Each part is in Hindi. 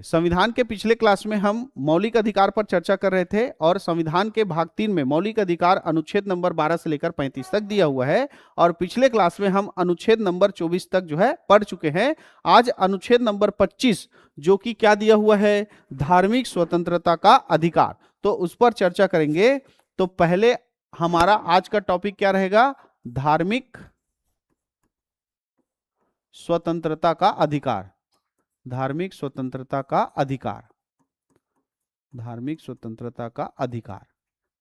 संविधान के पिछले क्लास में हम मौलिक अधिकार पर चर्चा कर रहे थे और संविधान के भाग 3 में मौलिक अधिकार अनुच्छेद नंबर 12 से लेकर 35 तक दिया हुआ है और पिछले क्लास में हम अनुच्छेद नंबर 24 तक जो है पढ़ चुके हैं। आज अनुच्छेद नंबर 25 जो कि क्या दिया हुआ है, धार्मिक स्वतंत्रता का अधिकार, तो उस पर चर्चा करेंगे। तो पहले हमारा आज का टॉपिक क्या रहेगा, धार्मिक स्वतंत्रता का अधिकार। धार्मिक स्वतंत्रता का अधिकार, धार्मिक स्वतंत्रता का अधिकार,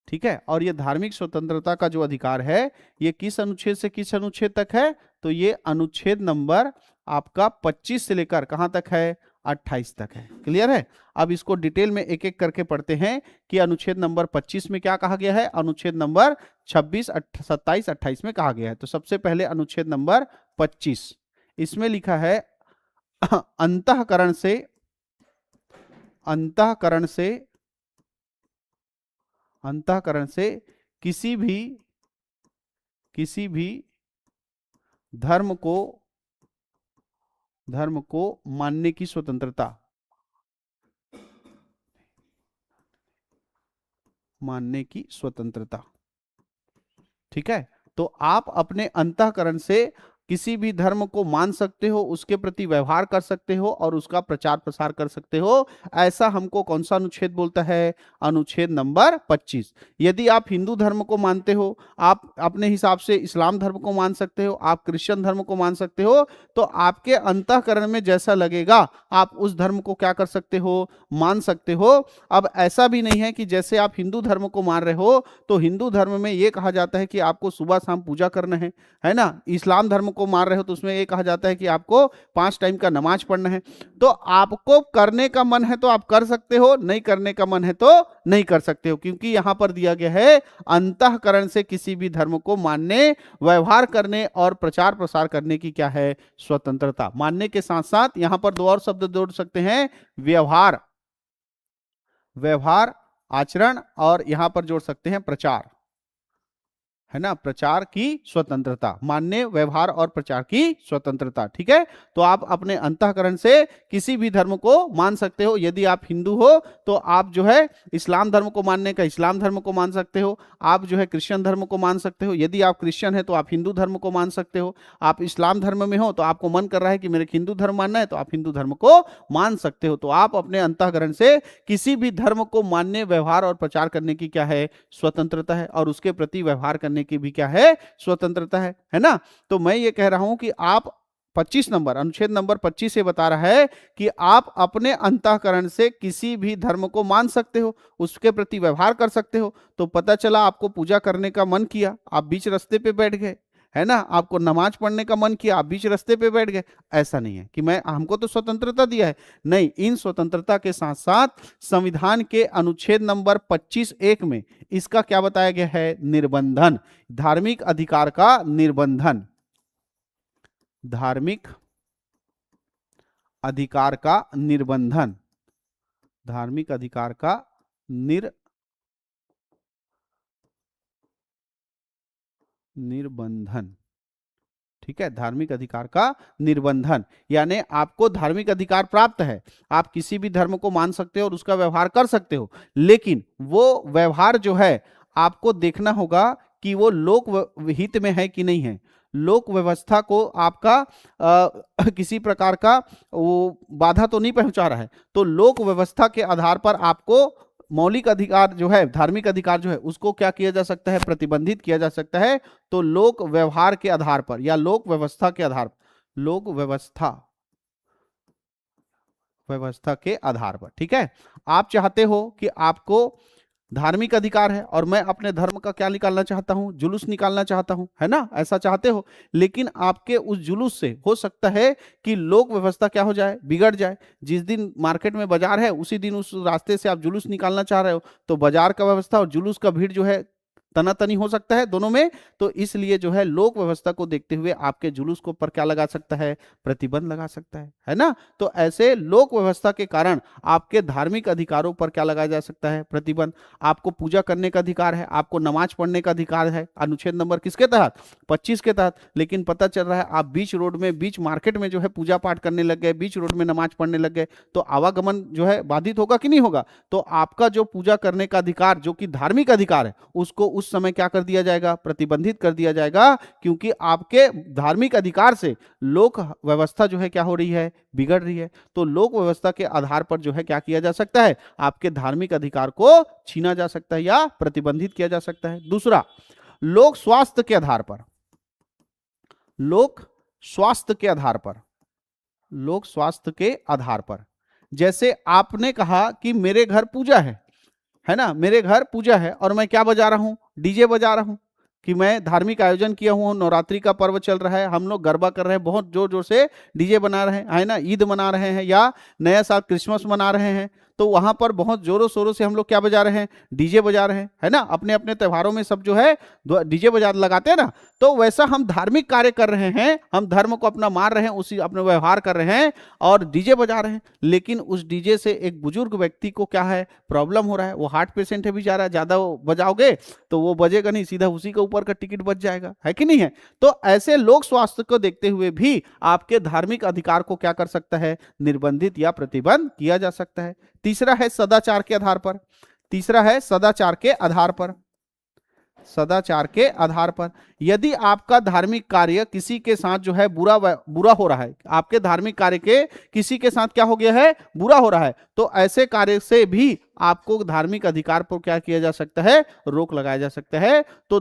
ठीक है। और ये धार्मिक स्वतंत्रता का जो अधिकार है ये किस अनुच्छेद से किस अनुच्छेद तक है, तो ये अनुच्छेद नंबर आपका 25 से लेकर कहां तक है, 28 तक है। क्लियर है। अब इसको डिटेल में एक एक करके पढ़ते हैं कि अनुच्छेद नंबर 25 में क्या कहा गया है, अनुच्छेद नंबर 26, 27, 28 में कहा गया है। तो सबसे पहले अनुच्छेद नंबर 25, इसमें लिखा है अंतःकरण से, अंतःकरण से, अंतःकरण से किसी भी धर्म को मानने की स्वतंत्रता, मानने की स्वतंत्रता, ठीक है। तो आप अपने अंतःकरण से किसी भी धर्म को मान सकते हो, उसके प्रति व्यवहार कर सकते हो और उसका प्रचार प्रसार कर सकते हो। ऐसा हमको कौन सा अनुच्छेद बोलता है, अनुच्छेद नंबर 25। यदि आप हिंदू धर्म को मानते हो, आप अपने हिसाब से इस्लाम धर्म को मान सकते हो, आप क्रिश्चियन धर्म को मान सकते हो, तो आपके अंतःकरण में जैसा लगेगा आप उस धर्म को क्या कर सकते हो, मान सकते हो। अब ऐसा भी नहीं है कि जैसे आप हिंदू धर्म को मान रहे हो तो हिंदू धर्म में यह कहा जाता है कि आपको सुबह शाम पूजा करना है ना। इस्लाम धर्म को मान रहे हो तो उसमें ये कहा जाता है कि आपको 5 टाइम का नमाज पढ़ना है। तो आपको करने का मन है तो आप कर सकते हो, नहीं करने का मन है तो नहीं कर सकते हो, क्योंकि यहां पर दिया गया है अंतःकरण से किसी भी धर्म को मानने, व्यवहार करने और प्रचार प्रसार करने की क्या है, स्वतंत्रता। मानने के साथ साथ यहां पर दो और शब्द जोड़ सकते हैं, व्यवहार, व्यवहार आचरण, और यहां पर जोड़ सकते हैं प्रचार, है ना, प्रचार की स्वतंत्रता, मानने, व्यवहार और प्रचार की स्वतंत्रता, ठीक है। तो आप अपने अंतःकरण से किसी भी धर्म को मान सकते हो। यदि आप हिंदू हो तो आप जो है इस्लाम धर्म को मानने का इस्लाम धर्म को मान सकते हो, आप जो है क्रिश्चियन धर्म को मान सकते हो। यदि आप क्रिश्चियन है तो आप हिंदू धर्म को मान सकते हो। आप इस्लाम धर्म में हो तो आपको मन कर रहा है कि मेरे हिंदू धर्म मानना है, तो आप हिंदू धर्म को मान सकते हो। तो आप अपने अंतःकरण से किसी भी धर्म को मानने, व्यवहार और प्रचार करने की क्या है, स्वतंत्रता है, और उसके प्रति व्यवहार करने की भी क्या है, स्वतंत्रता है ना। तो मैं ये कह रहा हूं कि आप 25 नंबर, अनुच्छेद नंबर 25 से बता रहा है कि आप अपने अंतःकरण से किसी भी धर्म को मान सकते हो, उसके प्रति व्यवहार कर सकते हो। तो पता चला आपको पूजा करने का मन किया, आप बीच रास्ते पे बैठ गए, है ना, आपको नमाज पढ़ने का मन किया, आप बीच रास्ते पे बैठ गए। ऐसा नहीं है कि मैं, हमको तो स्वतंत्रता दिया है, नहीं। इन स्वतंत्रता के साथ साथ संविधान के अनुच्छेद नंबर 25(1) में इसका क्या बताया गया है, निर्बंधन, धार्मिक अधिकार का निर्बंधन, धार्मिक अधिकार का निर्बंधन, धार्मिक अधिकार का निर्बंधन, ठीक है। धार्मिक अधिकार का निर्बंधन यानी आपको धार्मिक अधिकार प्राप्त है, आप किसी भी धर्म को मान सकते हो और उसका व्यवहार कर सकते हो, लेकिन वो व्यवहार जो है आपको देखना होगा कि वो लोक हित में है कि नहीं है, लोक व्यवस्था को आपका किसी प्रकार का वो बाधा तो नहीं पहुंचा रहा है। तो लोक व्यवस्था के आधार पर आपको मौलिक अधिकार जो है, धार्मिक अधिकार जो है, उसको क्या किया जा सकता है, प्रतिबंधित किया जा सकता है। तो लोक व्यवहार के आधार पर या लोक व्यवस्था के आधार पर, लोक व्यवस्था के आधार पर, ठीक है। आप चाहते हो कि आपको धार्मिक अधिकार है और मैं अपने धर्म का क्या निकालना चाहता हूं, जुलूस निकालना चाहता हूं, है ना, ऐसा चाहते हो, लेकिन आपके उस जुलूस से हो सकता है कि लोक व्यवस्था क्या हो जाए, बिगड़ जाए। जिस दिन मार्केट में बाजार है उसी दिन उस रास्ते से आप जुलूस निकालना चाह रहे हो, तो बाजार का व्यवस्था और जुलूस का भीड़ जो है तनातनी हो सकता है दोनों में। तो इसलिए जो है लोक व्यवस्था को देखते हुए आपके जुलूस के ऊपर क्या लगा सकता है, प्रतिबंध लगा सकता है ना। तो ऐसे लोक व्यवस्था के कारण आपके धार्मिक अधिकारों पर क्या लगाया जा सकता है, प्रतिबंध। आपको पूजा करने का अधिकार है, आपको नमाज पढ़ने का अधिकार है, अनुच्छेद नंबर किसके तहत, 25 के तहत। लेकिन पता चल रहा है आप बीच रोड में, बीच मार्केट में जो है पूजा पाठ करने लग गए, बीच रोड में नमाज पढ़ने लग गए, तो आवागमन जो है बाधित होगा कि नहीं होगा। तो आपका जो पूजा करने का अधिकार, जो कि धार्मिक अधिकार है, उसको उस समय क्या कर दिया जाएगा, प्रतिबंधित कर दिया जाएगा, क्योंकि आपके धार्मिक अधिकार से लोक व्यवस्था जो है क्या हो रही है, बिगड़ रही है। तो लोक व्यवस्था के आधार पर जो है क्या किया जा सकता है, आपके धार्मिक अधिकार को छीना जा सकता है या प्रतिबंधित किया जा सकता है। दूसरा, लोक स्वास्थ्य के आधार पर, लोक स्वास्थ्य के आधार पर, लोक स्वास्थ्य के आधार पर, जैसे आपने कहा कि मेरे घर पूजा है ना, मेरे घर पूजा है और मैं क्या बजा रहा हूं, डीजे बजा रहा हूं, कि मैं धार्मिक आयोजन किया हूं, नवरात्रि का पर्व चल रहा है, हम लोग गरबा कर रहे हैं, बहुत जोर जोर से डीजे बना रहे हैं, है ना, ईद मना रहे हैं या नया साल क्रिसमस मना रहे हैं, तो वहां पर बहुत जोरों शोरों से हम लोग क्या बजा रहे हैं, डीजे बजा रहे हैं, है ना। अपने अपने त्योहारों में सब जो है डीजे बजा लगाते हैं ना। तो वैसा हम धार्मिक कार्य कर रहे हैं, हम धर्म को अपना मान रहे हैं, उसी अपने व्यवहार कर रहे हैं और डीजे बजा रहे हैं, लेकिन उस डीजे से एक बुजुर्ग व्यक्ति को क्या है, प्रॉब्लम हो रहा है, वो हार्ट पेशेंट है बेचारा, ज्यादा बजाओगे तो वो बजेगा नहीं, सीधा उसी के ऊपर का टिकट बच जाएगा, है कि नहीं है। तो ऐसे लोक स्वास्थ्य को देखते हुए भी आपके धार्मिक अधिकार को क्या कर सकता है, निर्बंधित या प्रतिबंध किया जा सकता है। तीसरा है सदाचार के आधार पर, तीसरा है सदाचार के आधार पर, सदाचार के आधार पर, यदि आपका धार्मिक कार्य किसी के साथ जो है बुरा हो रहा है, आपके धार्मिक कार्य के किसी के साथ क्या हो गया है, बुरा हो रहा है, तो ऐसे कार्य से भी आपको धार्मिक अधिकार पर क्या किया जा सकता है, रोक लगाया जा सकता है। तो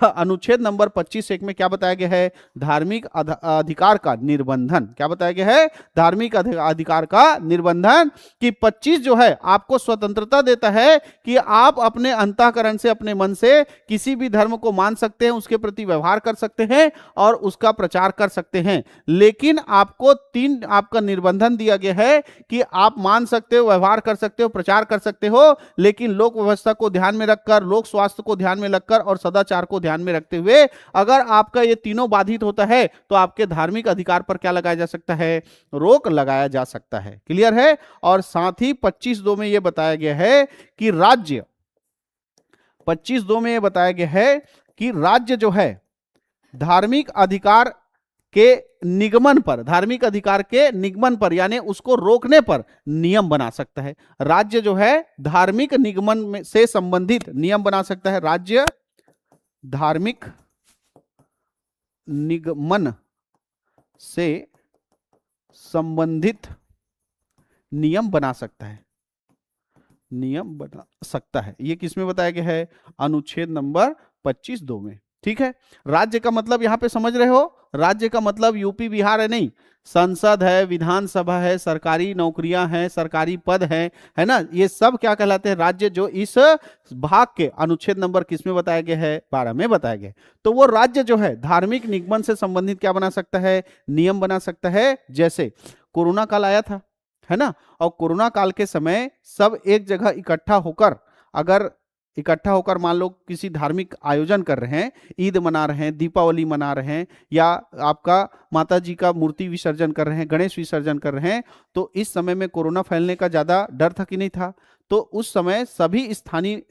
अनुच्छेद नंबर 25(1) में क्या बताया गया है, धार्मिक अधिकार का निर्बंधन, क्या बताया गया है, धार्मिक अधिकार का निर्बंधन, कि 25 जो है आपको स्वतंत्रता देता है कि आप अपने अंतःकरण से, अपने मन से किसी भी धर्म को मान सकते हैं, उसके प्रति व्यवहार कर सकते हैं और उसका प्रचार कर सकते हैं। लेकिन आपको आपका निर्बंधन दिया गया है कि आप मान सकते हो, व्यवहार कर सकते हो, प्रचार कर सकते हो, लेकिन लोक व्यवस्था को ध्यान में रखकर, लोक स्वास्थ्य को ध्यान में रखकर और सदाचार को ध्यान में रखते हुए अगर आपका ये तीनों बाधित होता है तो आपके धार्मिक अधिकार पर क्या लगाया जा सकता है, रोक लगाया जा सकता है। क्लियर है। और साथ ही 25(2) में यह बताया गया है कि राज्य, 25(2) में यह बताया गया है कि राज्य जो है धार्मिक अधिकार के निगमन पर, धार्मिक अधिकार के निगमन पर यानी उसको रोकने पर नियम बना सकता है। राज्य जो है धार्मिक निगमन में से संबंधित नियम बना सकता है, राज्य धार्मिक निगमन से संबंधित नियम बना सकता है, नियम बना सकता है। ये किसमें बताया गया है, अनुच्छेद नंबर 25(2) में। ठीक है। राज्य का मतलब यहां पे समझ रहे हो, राज्य का मतलब यूपी बिहार है नहीं, संसद है, विधानसभा है, सरकारी नौकरियां हैं, सरकारी पद हैं, है ना, ये सब क्या कहलाते हैं, राज्य। जो इस भाग के अनुच्छेद नंबर किसमें बताया गया है, 12 में बताया गया। तो वो राज्य जो है धार्मिक निगमन से संबंधित क्या बना सकता है, नियम बना सकता है। जैसे कोरोना काल आया था, है ना, और कोरोना काल के समय सब एक जगह इकट्ठा होकर, अगर इकट्ठा होकर मान लो किसी धार्मिक आयोजन कर रहे हैं, ईद मना रहे हैं, दीपावली मना रहे हैं, या आपका माता जी का मूर्ति विसर्जन कर रहे हैं, गणेश विसर्जन कर रहे हैं, तो इस समय में कोरोना फैलने का ज्यादा डर था कि नहीं था। तो उस समय सभी स्थानीय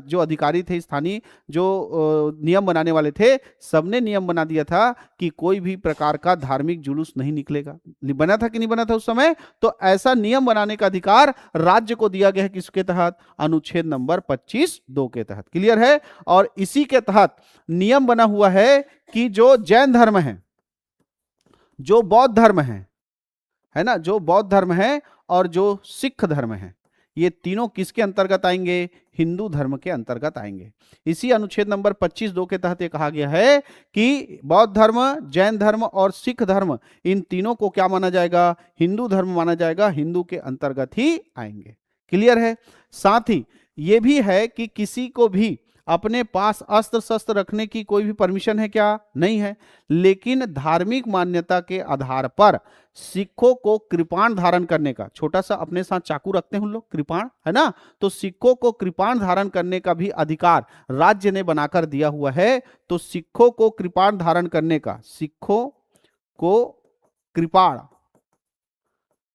जो अधिकारी थे, स्थानीय जो नियम बनाने वाले थे, सबने नियम बना दिया था कि कोई भी प्रकार का धार्मिक जुलूस नहीं निकलेगा। बना था कि नहीं बना था उस समय। तो ऐसा नियम बनाने का अधिकार राज्य को दिया गया है, किसके तहत, अनुच्छेद नंबर 25(2) के तहत। क्लियर है। और इसी के तहत नियम बना हुआ है कि जो जैन धर्म है, जो बौद्ध धर्म है ना, जो बौद्ध धर्म है और जो सिख धर्म है, ये तीनों किसके अंतर्गत आएंगे, हिंदू धर्म के अंतर्गत आएंगे। इसी अनुच्छेद नंबर 25(2) के तहत ये कहा गया है कि बौद्ध धर्म, जैन धर्म और सिख धर्म, इन तीनों को क्या माना जाएगा, हिंदू धर्म माना जाएगा, हिंदू के अंतर्गत ही आएंगे। क्लियर है। साथ ही ये भी है कि किसी को भी अपने पास अस्त्र शस्त्र रखने की कोई भी परमिशन है क्या? नहीं है। लेकिन धार्मिक मान्यता के आधार पर सिखों को कृपाण धारण करने का, छोटा सा अपने साथ चाकू रखते हैं उन लोग, कृपाण, है ना, तो सिखों को कृपाण धारण करने का भी अधिकार राज्य ने बनाकर दिया हुआ है। तो सिखों को कृपाण धारण करने का, सिखों को कृपाण,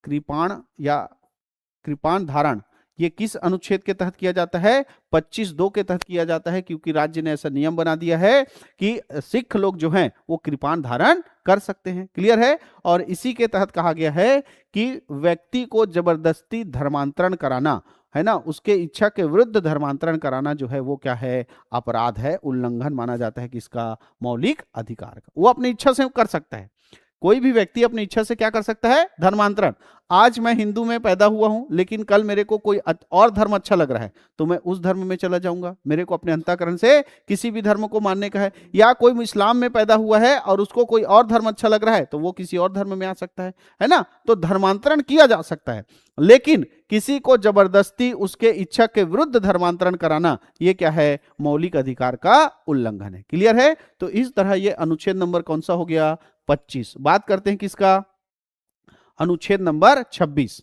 कृपाण या कृपाण धारण, ये किस अनुच्छेद के तहत किया जाता है? 25(2) के तहत किया जाता है, क्योंकि राज्य ने ऐसा नियम बना दिया है कि सिख लोग जो हैं वो कृपाण धारण कर सकते हैं। क्लियर है? और इसी के तहत कहा गया है कि व्यक्ति को जबरदस्ती धर्मांतरण कराना, है ना, उसके इच्छा के विरुद्ध धर्मांतरण कराना जो है वो क्या है? अपराध है, उल्लंघन माना जाता है किसका? मौलिक अधिकार का। वो अपनी इच्छा से कर सकता है। कोई भी व्यक्ति अपनी इच्छा से क्या कर सकता है? धर्मांतरण। आज मैं हिंदू में पैदा हुआ हूं, लेकिन कल मेरे को कोई और धर्म अच्छा लग रहा है तो मैं उस धर्म में चला जाऊंगा। मेरे को अपने अंतःकरण से किसी भी धर्म को मानने का है। या कोई इस्लाम में पैदा हुआ है और उसको कोई और धर्म अच्छा लग रहा है तो वो किसी और धर्म में आ सकता है ना। तो धर्मांतरण किया जा सकता है, लेकिन किसी को जबरदस्ती उसके इच्छा के विरुद्ध धर्मांतरण कराना, ये क्या है? मौलिक अधिकार का उल्लंघन है। क्लियर है? तो इस तरह ये अनुच्छेद नंबर कौन सा हो गया? 25। बात करते हैं किसका? अनुच्छेद नंबर 26।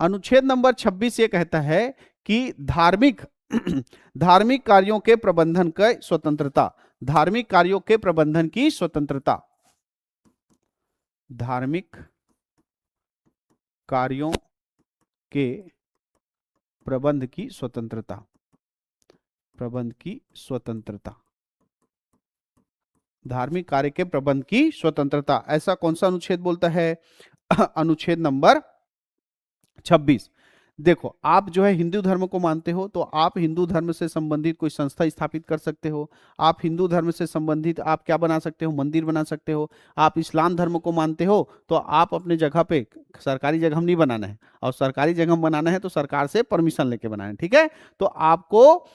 अनुच्छेद नंबर 26 ये कहता है कि धार्मिक धार्मिक कार्यों के प्रबंधन की स्वतंत्रता, धार्मिक कार्यों के प्रबंधन की स्वतंत्रता, धार्मिक कार्यों के प्रबंध की स्वतंत्रता, प्रबंध की स्वतंत्रता, धार्मिक कार्य के प्रबंध की स्वतंत्रता, ऐसा कौन सा अनुच्छेद बोलता है? अनुच्छेद नंबर 26। देखो, आप जो है हिंदू धर्म को मानते हो तो आप हिंदू धर्म से संबंधित कोई संस्था स्थापित कर सकते हो। आप हिंदू धर्म से संबंधित आप क्या बना सकते हो? मंदिर बना सकते हो। आप इस्लाम धर्म को मानते हो तो आप अपने जगह पे, सरकारी जगह नहीं बनाना है, और सरकारी जगह बनाना है तो सरकार से परमिशन लेके बनाना है। ठीक है? तो आपको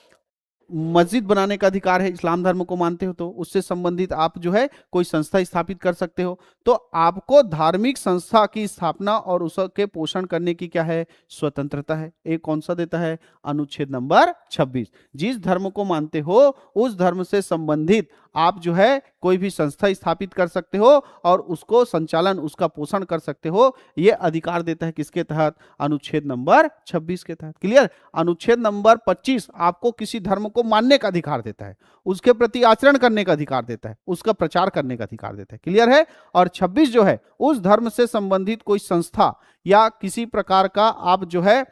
मस्जिद बनाने का अधिकार है, इस्लाम धर्म को मानते हो तो उससे संबंधित आप जो है कोई संस्था स्थापित कर सकते हो। तो आपको धार्मिक संस्था की स्थापना और उसके पोषण करने की क्या है? स्वतंत्रता है। एक कौन सा देता है? अनुच्छेद नंबर 26। जिस धर्म को मानते हो उस धर्म से संबंधित आप जो है कोई भी संस्था स्थापित कर सकते हो और उसको संचालन, उसका पोषण कर सकते हो। यह अधिकार देता है किसके तहत? अनुच्छेद नंबर 26 के तहत। क्लियर? अनुच्छेद नंबर 25 आपको किसी धर्म को मानने का अधिकार देता है, उसके प्रति आचरण करने का अधिकार देता है, उसका प्रचार करने का अधिकार देता है। क्लियर है? और 26 जो है उस धर्म से संबंधित कोई संस्था या किसी प्रकार का आप जो है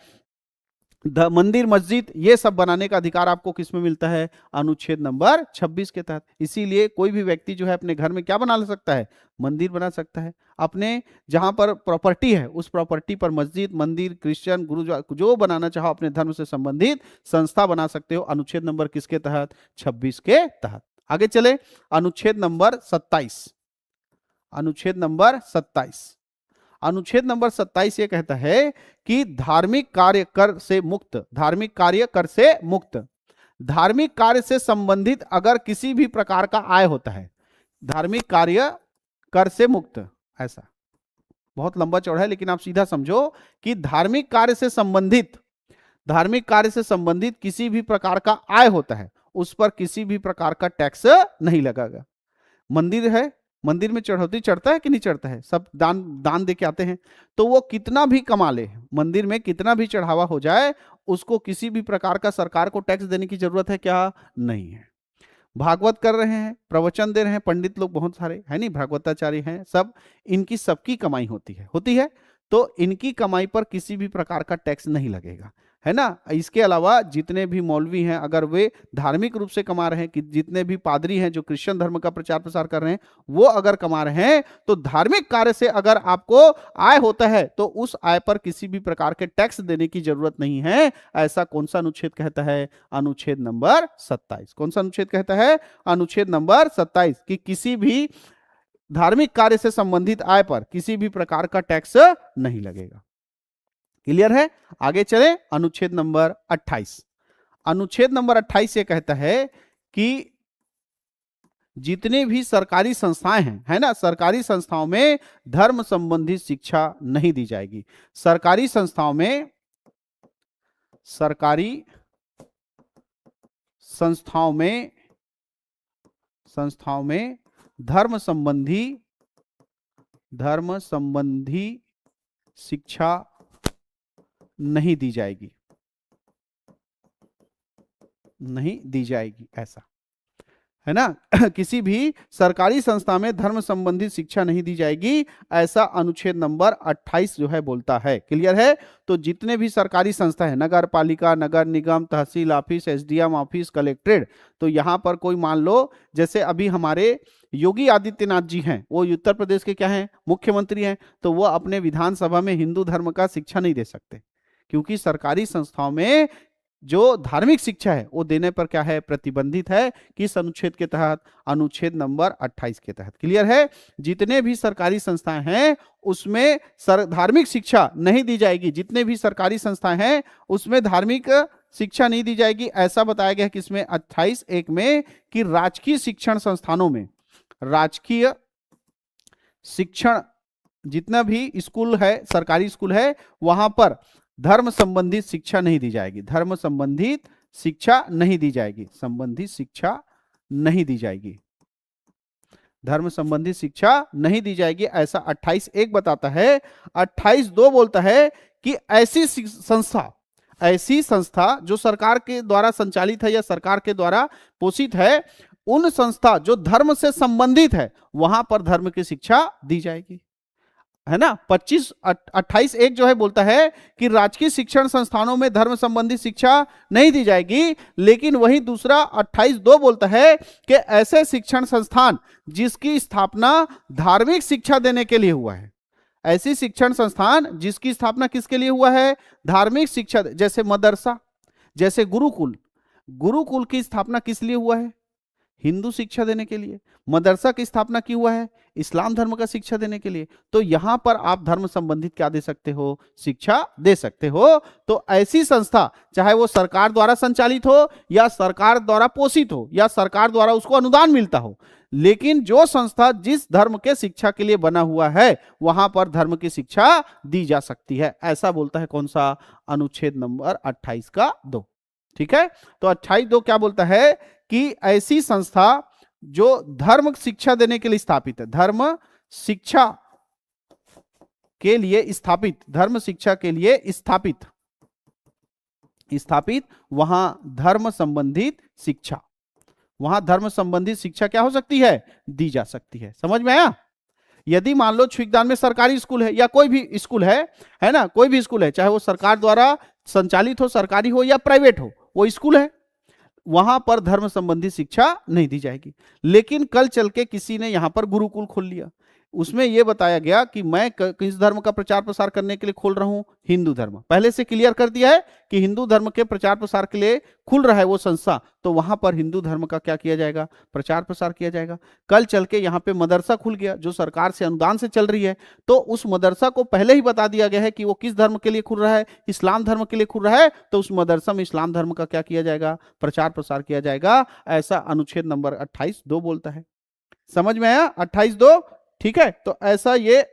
मंदिर, मस्जिद, ये सब बनाने का अधिकार आपको किसमें मिलता है? अनुच्छेद नंबर 26 के तहत। इसीलिए कोई भी व्यक्ति जो है अपने घर में क्या बना सकता है? मंदिर बना सकता है। अपने जहां पर प्रॉपर्टी है उस प्रॉपर्टी पर मस्जिद, मंदिर, क्रिश्चियन, गुरुद्वारा, जो बनाना चाहो अपने धर्म से संबंधित संस्था बना सकते हो। अनुच्छेद नंबर किसके तहत? 26 के तहत। आगे चले, अनुच्छेद नंबर 27। अनुच्छेद नंबर 27, अनुच्छेद नंबर 27 ये कहता है कि धार्मिक कार्य कर से मुक्त, धार्मिक कार्य कर से मुक्त, धार्मिक कार्य से संबंधित अगर किसी भी प्रकार का आय होता है, धार्मिक कार्य कर से मुक्त, ऐसा बहुत लंबा चौड़ा है लेकिन आप सीधा समझो कि धार्मिक कार्य से संबंधित, धार्मिक कार्य से संबंधित किसी भी प्रकार का आय होता है उस पर किसी भी प्रकार का टैक्स नहीं लगेगा। मंदिर है, मंदिर में चढ़ौती चढ़ता है कि नहीं चढ़ता है? सब दान दे के आते हैं, तो वो कितना भी कमा ले, मंदिर में कितना भी चढ़ावा हो जाए, उसको किसी भी प्रकार का सरकार को टैक्स देने की जरूरत है क्या? नहीं है। भागवत कर रहे हैं, प्रवचन दे रहे हैं पंडित लोग बहुत सारे, है नहीं, भागवताचार्य हैं सब, इनकी सबकी कमाई होती है, तो इनकी कमाई पर किसी भी प्रकार का टैक्स नहीं लगेगा, है ना। इसके अलावा जितने भी मौलवी हैं अगर वे धार्मिक रूप से कमा रहे हैं, कि जितने भी पादरी हैं जो क्रिश्चियन धर्म का प्रचार प्रसार कर रहे हैं, वो अगर कमा रहे हैं तो धार्मिक कार्य से अगर आपको आय होता है तो उस आय पर किसी भी प्रकार के टैक्स देने की जरूरत नहीं है। ऐसा कौन सा अनुच्छेद कहता है? अनुच्छेद नंबर 27। कौन सा अनुच्छेद कहता है? अनुच्छेद नंबर 27 कि किसी भी धार्मिक कार्य से संबंधित आय पर किसी भी प्रकार का टैक्स नहीं लगेगा। क्लियर है? आगे चले, अनुच्छेद नंबर 28। अनुच्छेद नंबर 28 ये कहता है कि जितने भी सरकारी संस्थाएं हैं, है ना, सरकारी संस्थाओं में धर्म संबंधी शिक्षा नहीं दी जाएगी। सरकारी संस्थाओं में, सरकारी संस्थाओं में धर्म संबंधी शिक्षा नहीं दी जाएगी, ऐसा है ना। किसी भी सरकारी संस्था में धर्म संबंधी शिक्षा नहीं दी जाएगी, ऐसा अनुच्छेद नंबर 28 जो है बोलता है। क्लियर है। तो जितने भी सरकारी संस्था है, नगर पालिका, नगर निगम, तहसील ऑफिस, एसडीएम ऑफिस, कलेक्ट्रेट, तो यहां पर कोई मान लो जैसे अभी हमारे योगी आदित्यनाथ जी हैं, वो उत्तर प्रदेश के क्या हैं, मुख्यमंत्री हैं, तो वो अपने विधानसभा में हिंदू धर्म का शिक्षा नहीं दे सकते, क्योंकि सरकारी संस्थाओं में जो धार्मिक शिक्षा है वो देने पर क्या है, प्रतिबंधित है। किस अनुच्छेद के तहत, अनुच्छेद नंबर 28 के तहत। क्लियर है। जितने भी सरकारी संस्थाएं हैं उसमें धार्मिक शिक्षा नहीं दी जाएगी, जितने भी सरकारी संस्थाएं हैं उसमें धार्मिक शिक्षा नहीं दी जाएगी, ऐसा बताया गया किसमें, 28(1) में, कि राजकीय शिक्षण संस्थानों में, राजकीय शिक्षण जितना भी स्कूल है, सरकारी स्कूल है, वहां पर धर्म संबंधित शिक्षा नहीं दी जाएगी, धर्म संबंधित शिक्षा नहीं दी जाएगी, संबंधित शिक्षा नहीं दी जाएगी, धर्म संबंधित शिक्षा नहीं दी जाएगी, ऐसा 28(1) बताता है। 28(2) बोलता है कि ऐसी संस्था जो सरकार के द्वारा संचालित है या सरकार के द्वारा पोषित है, उन संस्था जो धर्म से संबंधित है वहां पर धर्म की शिक्षा दी जाएगी, है ना। 28(1) जो है बोलता है कि राजकीय शिक्षण संस्थानों में धर्म संबंधी शिक्षा नहीं दी जाएगी, लेकिन वही दूसरा 28(2) बोलता है कि ऐसे शिक्षण संस्थान जिसकी स्थापना धार्मिक शिक्षा देने के लिए हुआ है, ऐसी शिक्षण संस्थान जिसकी स्थापना किसके लिए हुआ है, धार्मिक शिक्षा, जैसे मदरसा, जैसे गुरुकुल की स्थापना किस लिए हुआ है, हिंदू शिक्षा देने के लिए। मदरसा की स्थापना की हुआ है इस्लाम धर्म का शिक्षा देने के लिए। तो यहां पर आप धर्म संबंधित क्या दे सकते हो, शिक्षा दे सकते हो। तो ऐसी संस्था चाहे वो सरकार द्वारा संचालित हो या सरकार द्वारा पोषित हो या सरकार द्वारा उसको अनुदान मिलता हो, लेकिन जो संस्था जिस धर्म के शिक्षा के लिए बना हुआ है वहां पर धर्म की शिक्षा दी जा सकती है, ऐसा बोलता है कौन सा, अनुच्छेद नंबर 28 का 2। ठीक है। तो 28(2) क्या बोलता है कि ऐसी संस्था जो धर्म शिक्षा देने के लिए स्थापित है, धर्म शिक्षा के लिए स्थापित, वहां धर्म संबंधित शिक्षा क्या हो सकती है, दी जा सकती है। समझ में आया। यदि मान लो छुईकदान में सरकारी स्कूल है या कोई भी स्कूल है ना, कोई भी स्कूल है, चाहे वो सरकार द्वारा संचालित हो, सरकारी हो या प्राइवेट हो, वो स्कूल है, वहां पर धर्म संबंधी शिक्षा नहीं दी जाएगी। लेकिन कल चल के किसी ने यहां पर गुरुकुल खोल लिया, उसमें यह बताया गया कि मैं किस धर्म का प्रचार प्रसार करने के लिए खोल रहा हूं, हिंदू धर्म। पहले से क्लियर कर दिया है कि हिंदू धर्म के प्रचार प्रसार के लिए खुल रहा है वो संस्था, तो वहां पर हिंदू धर्म का क्या किया जाएगा, प्रचार प्रसार किया जाएगा। कल चल के यहाँ पे मदरसा खुल गया जो सरकार से अनुदान से चल रही है, तो उस मदरसा को पहले ही बता दिया गया है कि वो किस धर्म के लिए खुल रहा है, इस्लाम धर्म के लिए खुल रहा है, तो उस मदरसा में इस्लाम धर्म का क्या किया जाएगा, प्रचार प्रसार किया जाएगा, ऐसा अनुच्छेद नंबर 28(2) बोलता है। समझ में आया 28(2)। ठीक है। तो ऐसा ये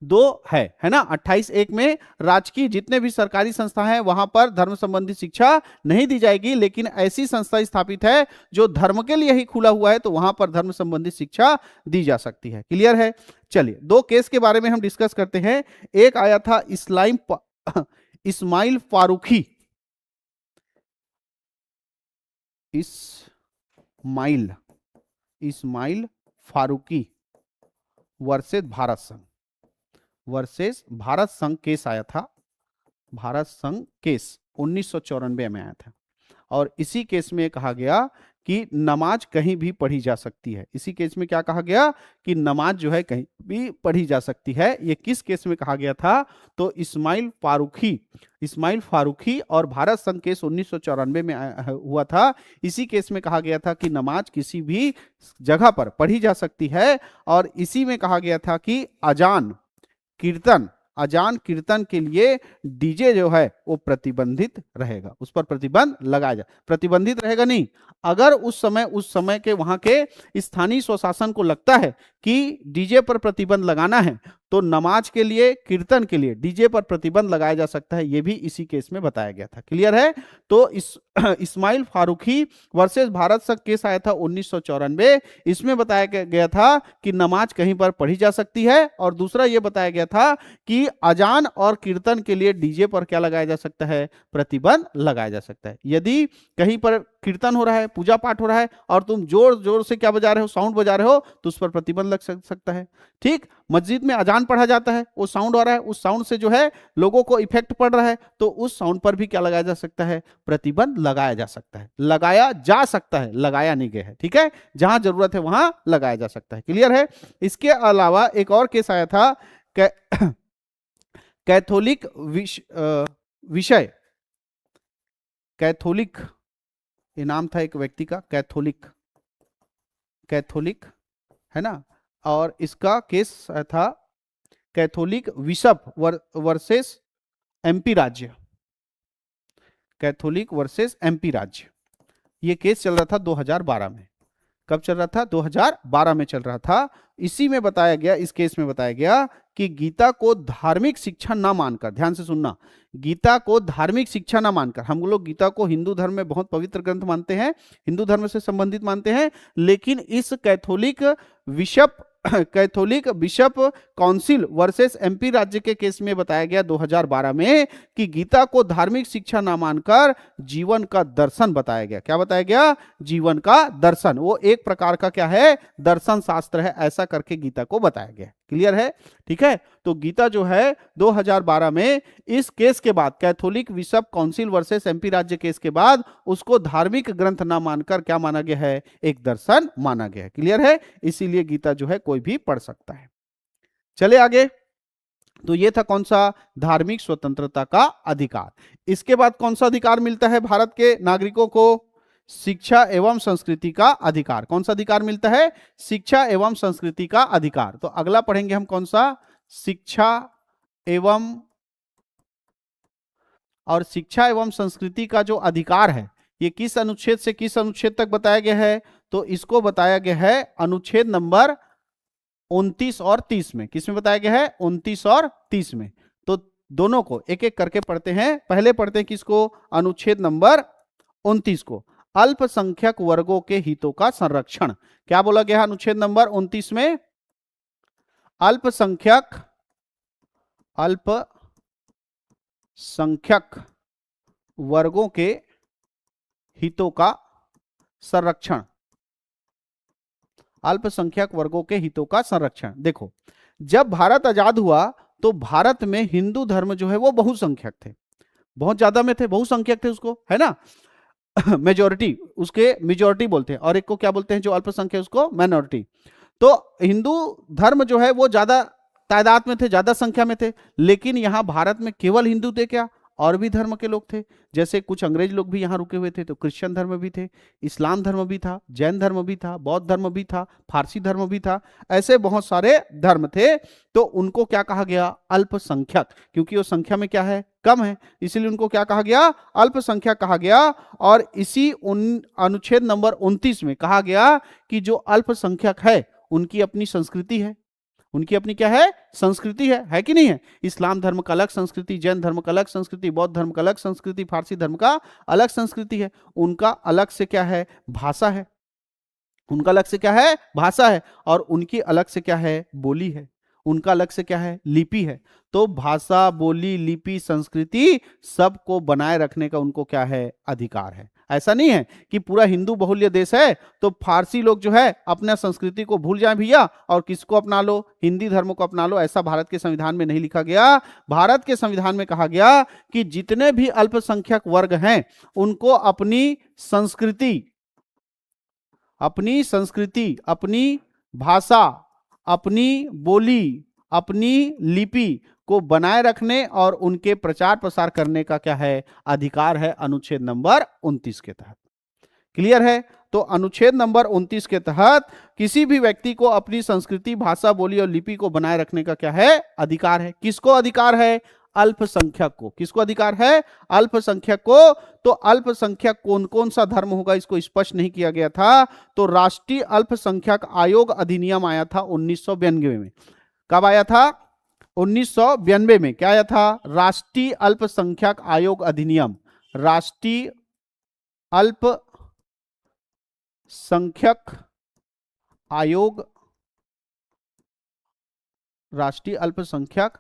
2 है ना। 28(1) में राजकीय जितने भी सरकारी संस्था हैं वहां पर धर्म संबंधी शिक्षा नहीं दी जाएगी, लेकिन ऐसी संस्था स्थापित है जो धर्म के लिए ही खुला हुआ है, तो वहां पर धर्म संबंधी शिक्षा दी जा सकती है। क्लियर है। चलिए 2 केस के बारे में हम डिस्कस करते हैं। एक आया था इस्माइल फारूकी वर्सेस भारत संघ केस आया था, भारत संघ केस 1994 में आया था, और इसी केस में कहा गया कि नमाज कहीं भी पढ़ी जा सकती है। इसी केस में क्या कहा गया कि नमाज जो है कहीं भी पढ़ी जा सकती है। ये किस केस में कहा गया था, तो इस्माइल फारूकी और भारत संघ केस 1994 में हुआ था। इसी केस में कहा गया था कि नमाज किसी भी जगह पर पढ़ी जा सकती है, और इसी में कहा गया था कि अजान कीर्तन के लिए डीजे जो है वो प्रतिबंधित रहेगा, उस पर प्रतिबंध लगाया जाए। प्रतिबंधित रहेगा नहीं, अगर उस समय के वहां के स्थानीय स्वशासन को लगता है कि डीजे पर प्रतिबंध लगाना है, तो नमाज के लिए, कीर्तन के लिए डीजे पर प्रतिबंध लगाया जा सकता है। ये भी इसी केस में बताया गया था। क्लियर है? तो इस्माइल फारूकी वर्सेस भारत संघ केस आया था 1994। इसमें बताया गया था कि नमाज कहीं पर पढ़ी जा सकती है, और दूसरा ये बताया गया था कि अजान और कीर्तन के लिए डीजे पर क्या लगाया जा सकता है? प्रतिबंध लगाया जा सकता है। यदि कहीं पर कीर्तन हो रहा है, पूजा पाठ हो रहा है, और तुम जोर जोर से क्या बजा रहे हो? साउंड बजा रहे हो, तो उस पर प्रतिबंध लग सकता है। ठीक, मस्जिद में अजान पढ़ा जाता है, वो साउंड आ रहा है, उस साउंड से जो है लोगों को इफेक्ट पड़ रहा है, तो उस साउंड पर भी क्या लगाया जा सकता है? प्रतिबंध लगाया जा सकता है। लगाया जा सकता है, लगाया नहीं गया है। ठीक है, जहां जरूरत है वहां लगाया जा सकता है। क्लियर है? इसके अलावा एक और केस आया था, कैथोलिक विषय, कैथोलिक, ये नाम था एक व्यक्ति का, कैथोलिक है ना, और इसका केस था कैथोलिक बिशप वर्सेस एमपी राज्य, कैथोलिक वर्सेस एमपी राज्य। ये केस चल रहा था 2012 में। कब चल रहा था? 2012 में चल रहा था। इसी में बताया गया, इस केस में बताया गया कि गीता को धार्मिक शिक्षा ना मानकर, ध्यान से सुनना, गीता को धार्मिक शिक्षा ना मानकर, हम लोग गीता को हिंदू धर्म में बहुत पवित्र ग्रंथ मानते हैं, हिंदू धर्म से संबंधित मानते हैं, लेकिन इस Catholic bishop council versus MP राज्य के केस में बताया गया 2012 में कि गीता को धार्मिक शिक्षा ना मानकर जीवन का दर्शन बताया गया। क्या बताया गया? जीवन का दर्शन। वो एक प्रकार का क्या है? दर्शन शास्त्र है, ऐसा करके गीता को बताया गया। क्लियर है? ठीक है, तो गीता जो है 2012 में इस केस के बाद, Catholic bishop council versus MP राज्य केस के बाद, उसको धार्मिक ग्रंथ ना मानकर क्या माना गया है? एक दर्शन माना गया है। क्लियर है? इसीलिए गीता जो है कोई भी पढ़ सकता है। चले आगे। तो ये था कौन सा? धार्मिक स्वतंत्रता का अधिकार। इसके बाद कौन सा अधिकार मिलता है भारत के नागरिकों को? शिक्षा एवं संस्कृति का अधिकार। कौन सा अधिकार मिलता है? शिक्षा एवं संस्कृति का अधिकार। तो अगला पढ़ेंगे हम कौन सा? शिक्षा एवं, और शिक्षा एवं संस्कृति का जो अधिकार है, ये किस अनुच्छेद से किस अनुच्छेद तक बताया गया है? तो इसको बताया गया है अनुच्छेद नंबर 29 और 30 में। किसमें बताया गया है? 29 और 30 में। तो दोनों को एक एक करके पढ़ते हैं। पहले पढ़ते हैं किसको? अनुच्छेद नंबर 29 को, अल्पसंख्यक वर्गों के हितों का संरक्षण। क्या बोला गया है अनुच्छेद नंबर 29 में? अल्पसंख्यक वर्गों के हितों का संरक्षण। अल्पसंख्यक वर्गों के हितों का संरक्षण। देखो, जब भारत आजाद हुआ तो भारत में हिंदू धर्म जो है वो बहुसंख्यक थे, बहुत ज्यादा में थे, बहुसंख्यक थे, उसको है ना मेजोरिटी, उसके मेजोरिटी बोलते हैं, और एक को क्या बोलते हैं जो अल्पसंख्यक, उसको माइनॉरिटी। तो हिंदू धर्म जो है वो ज्यादा तादाद में थे, ज्यादा संख्या में थे। लेकिन यहाँ भारत में केवल हिंदू थे क्या? और भी धर्म के लोग थे, जैसे कुछ अंग्रेज लोग भी यहाँ रुके हुए थे, तो क्रिश्चियन धर्म भी थे, इस्लाम धर्म भी था, जैन धर्म भी था, बौद्ध धर्म भी था, फारसी धर्म भी था, ऐसे बहुत सारे धर्म थे। तो उनको क्या कहा गया? अल्पसंख्यक, क्योंकि वो संख्या में क्या है? कम है, इसीलिए उनको क्या कहा गया? अल्पसंख्यक कहा गया। और इसी अनुच्छेद नंबर 29 में कहा गया कि जो अल्पसंख्यक है उनकी अपनी संस्कृति है, उनकी अपनी क्या है? संस्कृति है कि नहीं है? इस्लाम धर्म का अलग संस्कृति, जैन धर्म का अलग संस्कृति, बौद्ध धर्म का अलग संस्कृति, फारसी धर्म का अलग संस्कृति है। उनका अलग से क्या है? भाषा है। उनका अलग से क्या है? भाषा है। और उनकी अलग से क्या है? बोली है। उनका अलग से क्या है? लिपि है। तो भाषा, बोली, लिपि, संस्कृति सबको बनाए रखने का उनको क्या है? अधिकार है। ऐसा नहीं है कि पूरा हिंदू बहुल्य देश है तो फारसी लोग जो है अपना संस्कृति को भूल जाए भैया और किसको अपना लो? हिंदी धर्म को अपना लो। ऐसा भारत के संविधान में नहीं लिखा गया। भारत के संविधान में कहा गया कि जितने भी अल्पसंख्यक वर्ग हैं उनको अपनी संस्कृति, अपनी भाषा, अपनी बोली, अपनी लिपि को बनाए रखने और उनके प्रचार प्रसार करने का क्या है? अधिकार है, अनुच्छेद नंबर 29 के तहत। क्लियर है? तो अनुच्छेद नंबर 29 के तहत किसी भी व्यक्ति को अपनी संस्कृति, भाषा, बोली और लिपि को बनाए रखने का क्या है? अधिकार है। किसको अधिकार है? अल्पसंख्यक को। किसको अधिकार है? अल्पसंख्यक को। तो अल्पसंख्यक कौन कौन सा धर्म होगा इसको स्पष्ट नहीं किया गया था। तो राष्ट्रीय अल्पसंख्यक आयोग अधिनियम आया था 1992 में। कब आया था? 1992 में। क्या आया था? राष्ट्रीय अल्पसंख्यक आयोग अधिनियम। राष्ट्रीय अल्पसंख्यक आयोग, राष्ट्रीय अल्पसंख्यक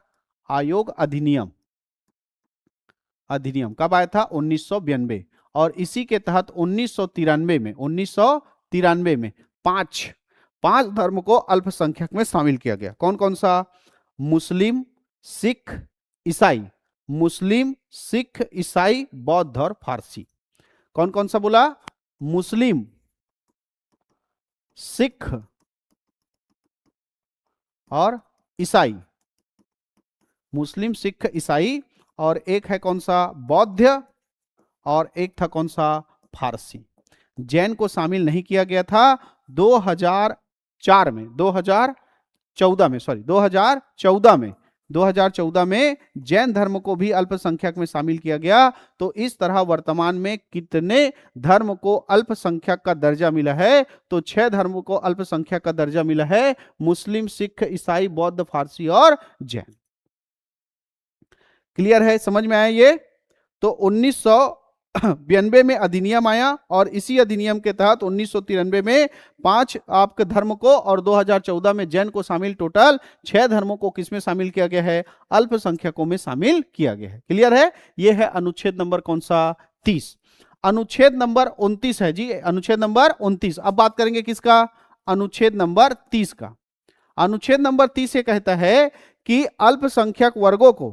आयोग अधिनियम। अधिनियम कब आया था? 1992। और इसी के तहत 1993 में पांच धर्म को अल्पसंख्यक में शामिल किया गया। कौन कौन सा? मुस्लिम, सिख, ईसाई। मुस्लिम, सिख, ईसाई, बौद्ध और फारसी। कौन कौन सा बोला? मुस्लिम, सिख और ईसाई। मुस्लिम, सिख, ईसाई। और एक है कौन सा? बौद्ध। और एक था कौन सा? फारसी। जैन को शामिल नहीं किया गया था। 2014 में 2014 में जैन धर्म को भी अल्पसंख्यक में शामिल किया गया। तो इस तरह वर्तमान में कितने धर्म को अल्पसंख्यक का दर्जा मिला है? तो 6 धर्मों को अल्पसंख्यक का दर्जा मिला है। मुस्लिम, सिख, ईसाई, बौद्ध, फारसी और जैन। क्लियर है? समझ में आया ये? तो 1992 में अधिनियम आया और इसी अधिनियम के तहत 1993 में 5 आपके धर्म को और 2014 में जैन को शामिल, टोटल 6 धर्मों को किसमें शामिल किया गया है? अल्पसंख्यकों में शामिल किया गया है। क्लियर है? यह है अनुच्छेद नंबर कौन सा? 30। अनुच्छेद नंबर 29 है जी, अनुच्छेद नंबर 29। अब बात करेंगे किसका? अनुच्छेद नंबर 30 का। अनुच्छेद नंबर 30 ये कहता है कि अल्पसंख्यक वर्गों को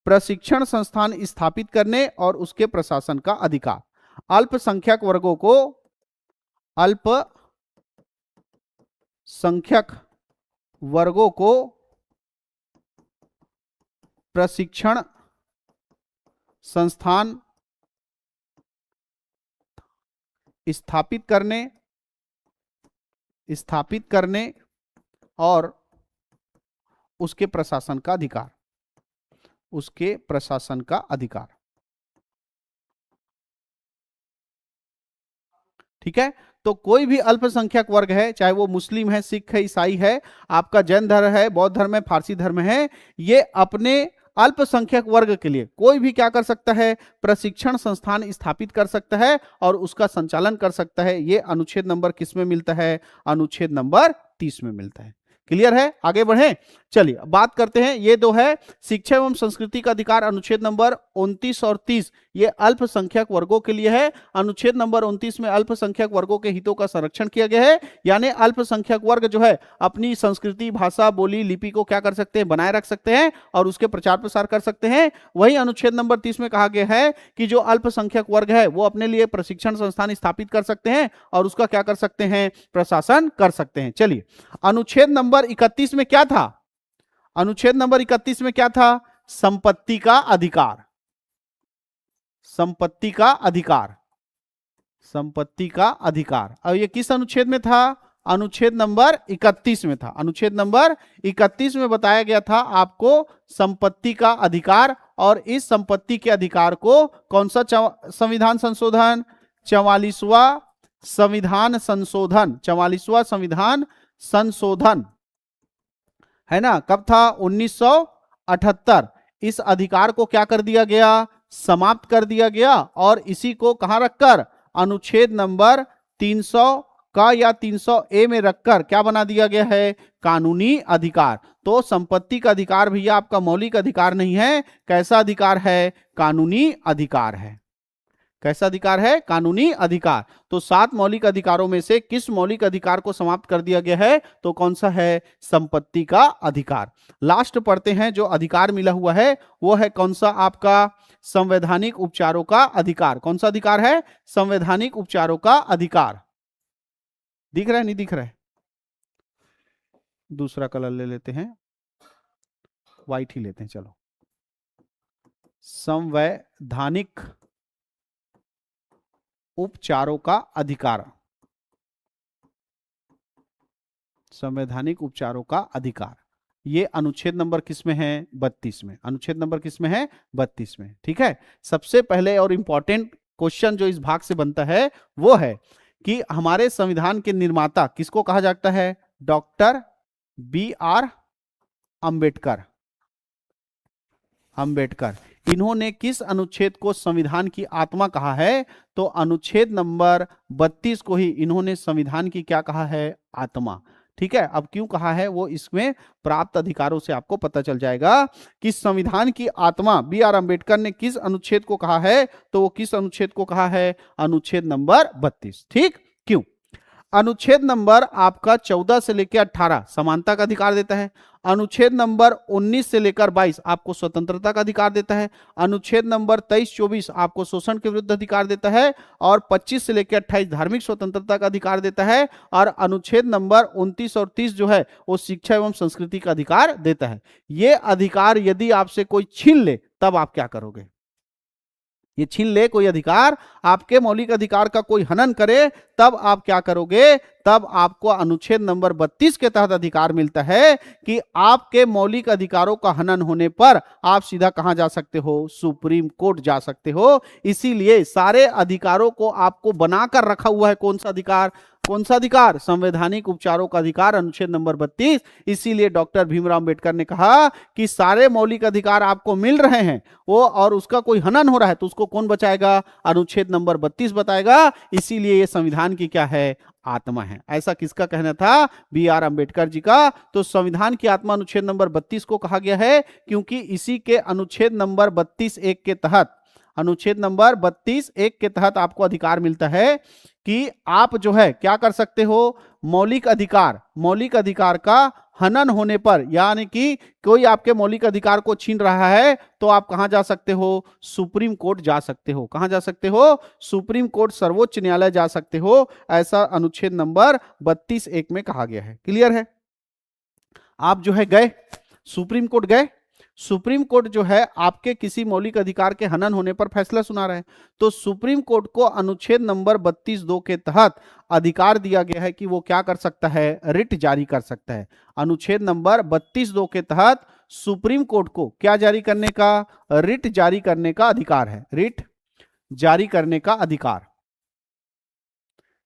प्रशिक्षण संस्थान स्थापित करने और उसके प्रशासन का अधिकार। अल्पसंख्यक वर्गों को, अल्पसंख्यक वर्गों को प्रशिक्षण संस्थान स्थापित करने और उसके प्रशासन का अधिकार। उसके प्रशासन का अधिकार। ठीक है? तो कोई भी अल्पसंख्यक वर्ग है, चाहे वो मुस्लिम है, सिख है, ईसाई है, आपका जैन धर्म है, बौद्ध धर्म है, फारसी धर्म है, ये अपने अल्पसंख्यक वर्ग के लिए कोई भी क्या कर सकता है? प्रशिक्षण संस्थान स्थापित कर सकता है और उसका संचालन कर सकता है। ये अनुच्छेद नंबर किस में मिलता है? अनुच्छेद नंबर 30 में मिलता है। क्लियर है? आगे बढ़े, चलिए बात करते हैं। ये दो है शिक्षा एवं संस्कृति का अधिकार, अनुच्छेद नंबर 29 और 30, ये अल्पसंख्यक वर्गों के लिए है। अनुच्छेद नंबर 29 में अल्पसंख्यक वर्गों के हितों का संरक्षण किया गया है, यानी अल्पसंख्यक वर्ग जो है अपनी संस्कृति, भाषा, बोली, लिपि को क्या कर सकते हैं? बनाए रख सकते हैं और उसके प्रचार प्रसार कर सकते हैं। वही अनुच्छेद नंबर 30 में कहा गया है कि जो अल्पसंख्यक वर्ग है वो अपने लिए प्रशिक्षण संस्थान स्थापित कर सकते हैं और उसका क्या कर सकते हैं? प्रशासन कर सकते हैं। चलिए, अनुच्छेद नंबर 31 में क्या था? अनुच्छेद नंबर 31 में क्या था? संपत्ति का अधिकार। संपत्ति का अधिकार। संपत्ति का अधिकार। अब ये किस अनुच्छेद में था? अनुच्छेद नंबर 31 में था। अनुच्छेद नंबर 31 में बताया गया था आपको संपत्ति का अधिकार। और इस संपत्ति के अधिकार को कौन सा संविधान संशोधन? 44वां संविधान संशोधन। 44वां संविधान संशोधन है ना, कब था? 1978। इस अधिकार को क्या कर दिया गया? समाप्त कर दिया गया। और इसी को कहां रखकर? अनुच्छेद नंबर 300 का या 300A में रखकर क्या बना दिया गया है? कानूनी अधिकार। तो संपत्ति का अधिकार भैया आपका मौलिक अधिकार नहीं है। कैसा अधिकार है? कानूनी अधिकार है। कैसा अधिकार है? कानूनी अधिकार। तो 7 मौलिक अधिकारों में से किस मौलिक अधिकार को समाप्त कर दिया गया है? तो कौन सा है? संपत्ति का अधिकार। लास्ट पढ़ते हैं, जो अधिकार मिला हुआ है वो है कौन सा? आपका संवैधानिक उपचारों का अधिकार। कौन सा अधिकार है? संवैधानिक उपचारों का अधिकार। दिख रहा है? नहीं दिख रहा है? दूसरा कलर ले लेते हैं, व्हाइट ही लेते हैं। चलो, संवैधानिक उपचारों का अधिकार। संवैधानिक उपचारों का अधिकार। ये अनुच्छेद नंबर किस में है? 32 में। अनुच्छेद नंबर किस में है? 32 में। ठीक है, सबसे पहले और इंपॉर्टेंट क्वेश्चन जो इस भाग से बनता है वो है कि हमारे संविधान के निर्माता किसको कहा जाता है? Doctor B.R. अंबेडकर। अंबेडकर इन्होंने किस अनुच्छेद को संविधान की आत्मा कहा है? तो अनुच्छेद नंबर 32 को ही इन्होंने संविधान की क्या कहा है? आत्मा। ठीक है, अब क्यों कहा है वो इसमें प्राप्त अधिकारों से आपको पता चल जाएगा कि संविधान की आत्मा B.R. अंबेडकर ने किस अनुच्छेद को कहा है। तो वो किस अनुच्छेद को कहा है? अनुच्छेद नंबर 32। ठीक, क्यों? अनुच्छेद नंबर आपका 14 से लेकर 18 समानता का अधिकार देता है। अनुच्छेद नंबर 19 से लेकर 22 आपको स्वतंत्रता का अधिकार देता है। अनुच्छेद नंबर 23-24 आपको शोषण के विरुद्ध अधिकार देता है। और 25 से लेकर 28 धार्मिक स्वतंत्रता का अधिकार देता है। और अनुच्छेद नंबर 29 और 30 जो है वो शिक्षा एवं संस्कृति का अधिकार देता है। ये अधिकार यदि आपसे कोई छीन ले तब आप क्या करोगे? ये छीन ले कोई अधिकार, आपके मौलिक अधिकार का कोई हनन करे, तब आप क्या करोगे? तब आपको अनुच्छेद नंबर 32 के तहत अधिकार मिलता है कि आपके मौलिक अधिकारों का हनन होने पर आप सीधा कहां जा सकते हो? सुप्रीम कोर्ट जा सकते हो। इसीलिए सारे अधिकारों को आपको बनाकर रखा हुआ है कौन सा अधिकार? कौन सा अधिकार? संवैधानिक उपचारों का अधिकार, अनुच्छेद नंबर 32। इसीलिए डॉक्टर भीमराव अंबेडकर ने कहा कि सारे मौलिक अधिकार आपको मिल रहे हैं वो और उसका कोई हनन हो रहा है तो उसको कौन बचाएगा? अनुच्छेद नंबर 32 बताएगा। इसीलिए ये संविधान की क्या है? आत्मा है। ऐसा किसका कहना था? B.R. अंबेडकर जी का। तो संविधान की आत्मा अनुच्छेद नंबर 32 को कहा गया है क्योंकि इसी के अनुच्छेद नंबर 32(1) के तहत, अनुच्छेद नंबर 32(1) के तहत आपको अधिकार मिलता है कि आप जो है क्या कर सकते हो? मौलिक अधिकार का हनन होने पर, यानी कि कोई आपके मौलिक अधिकार को छीन रहा है तो आप कहां जा सकते हो? सुप्रीम कोर्ट जा सकते हो। कहां जा सकते हो? सुप्रीम कोर्ट, सर्वोच्च न्यायालय जा सकते हो। ऐसा अनुच्छेद नंबर 32(1) में कहा गया है। क्लियर है? आप जो है गए सुप्रीम कोर्ट, गए सुप्रीम कोर्ट जो है आपके किसी मौलिक अधिकार के हनन होने पर फैसला सुना रहा है तो सुप्रीम कोर्ट को अनुच्छेद नंबर 32(2) के तहत अधिकार दिया गया है कि वो क्या कर सकता है? रिट जारी कर सकता है। अनुच्छेद नंबर 32(2) के तहत सुप्रीम कोर्ट को क्या जारी करने का? रिट जारी करने का अधिकार है। रिट जारी करने का अधिकार,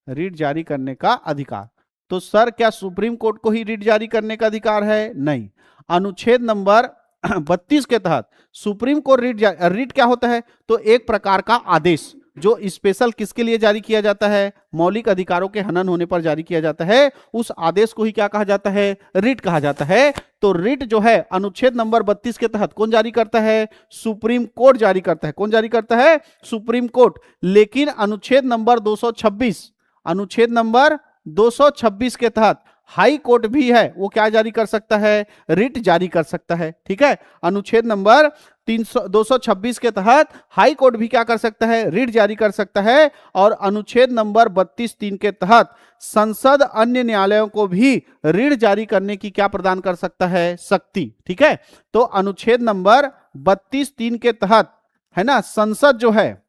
रिट जारी करने का अधिकार। तो सर क्या सुप्रीम कोर्ट को ही रिट जारी करने का अधिकार है? नहीं। अनुच्छेद नंबर 32 के तहत सुप्रीम कोर्ट रिट क्या होता है? तो एक प्रकार का आदेश जो स्पेशल किसके लिए जारी किया जाता है? मौलिक अधिकारों के हनन होने पर जारी किया जाता है। उस आदेश को ही क्या कहा जाता है? रिट कहा जाता है। तो रिट जो है अनुच्छेद नंबर 32 के तहत कौन जारी करता है? सुप्रीम कोर्ट जारी करता है। कौन जारी करता है? Supreme court. लेकिन अनुच्छेद नंबर 226, अनुच्छेद नंबर 226 के तहत हाई कोर्ट भी है, वो क्या जारी कर सकता है? रिट जारी कर सकता है। ठीक है, अनुच्छेद नंबर 226 के तहत हाई कोर्ट भी क्या कर सकता है? रिट जारी कर सकता है। और अनुच्छेद नंबर 32(3) के तहत संसद अन्य न्यायालयों को भी रिट जारी करने की क्या प्रदान कर सकता है? शक्ति। ठीक है, तो अनुच्छेद नंबर 32(3) के तहत है ना, संसद जो है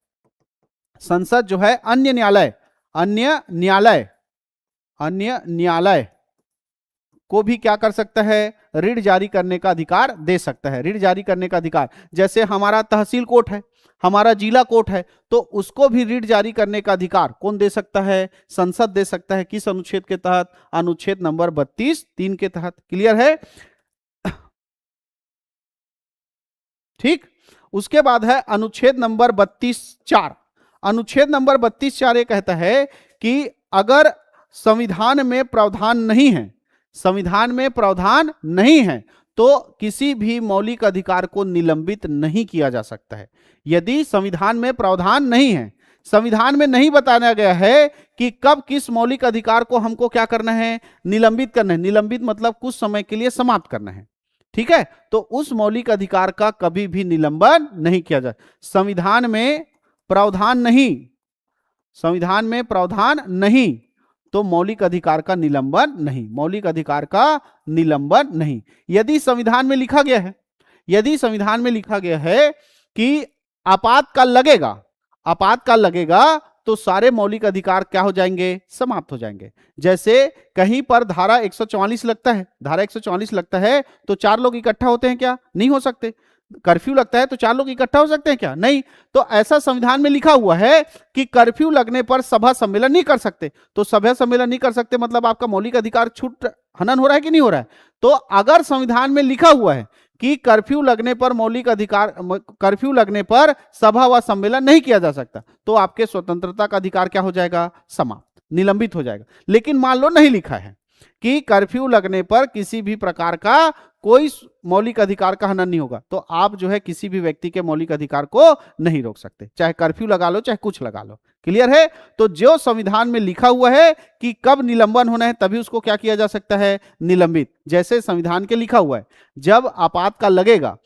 अन्य न्यायालय को भी क्या कर सकता है? रिट जारी करने का अधिकार दे सकता है। रिट जारी करने का अधिकार, जैसे हमारा तहसील कोर्ट है, हमारा जिला कोर्ट है, तो उसको भी रिट जारी करने का अधिकार कौन दे सकता है? संसद दे सकता है। किस अनुच्छेद के तहत? अनुच्छेद नंबर 32(3) के तहत। क्लियर है? ठीक, उसके बाद है अनुच्छेद नंबर 32(4). अनुच्छेद नंबर 32(4) ये कहता है कि अगर संविधान में प्रावधान नहीं है तो किसी भी मौलिक अधिकार को निलंबित नहीं किया जा सकता है। यदि संविधान में प्रावधान नहीं है, संविधान में नहीं बताया गया है कि कब किस मौलिक अधिकार को हमको क्या करना है? निलंबित करना है। निलंबित मतलब कुछ समय के लिए समाप्त करना है। ठीक है, तो उस मौलिक अधिकार का कभी भी निलंबन नहीं किया जाए। संविधान में प्रावधान नहीं तो मौलिक अधिकार का निलंबन नहीं, मौलिक अधिकार का निलंबन नहीं। यदि संविधान में लिखा गया है कि आपातकाल लगेगा तो सारे मौलिक अधिकार क्या हो जाएंगे, समाप्त हो जाएंगे। जैसे कहीं पर धारा 144 लगता है, धारा 144 लगता है तो 4 लोग इकट्ठा होते हैं क्या, नहीं हो सकते। कर्फ्यू लगता है तो 4 लोग इकट्ठा हो सकते हैं क्या, नहीं। तो ऐसा संविधान में लिखा हुआ है कि कर्फ्यू लगने पर सभा सम्मेलन नहीं कर सकते। तो सभा सम्मेलन नहीं कर सकते मतलब आपका मौलिक अधिकार छूट हनन हो रहा है कि नहीं हो रहा है। तो अगर संविधान में लिखा हुआ है कि कर्फ्यू लगने पर मौलिक अधिकार, कर्फ्यू लगने पर सभा व सम्मेलन नहीं किया जा सकता, तो आपके स्वतंत्रता का अधिकार क्या हो जाएगा, समाप्त, निलंबित हो जाएगा। लेकिन मान लो नहीं लिखा है कि कर्फ्यू लगने पर किसी भी प्रकार का कोई मौलिक अधिकार का हनन नहीं होगा, तो आप जो है किसी भी व्यक्ति के मौलिक अधिकार को नहीं रोक सकते, चाहे कर्फ्यू लगा लो चाहे कुछ लगा लो। क्लियर है। तो जो संविधान में लिखा हुआ है कि कब निलंबन होना है तभी उसको क्या किया जा सकता है, निलंबित। जैसे संविधान के लिखा हुआ है जब आपातकाल लगेगा,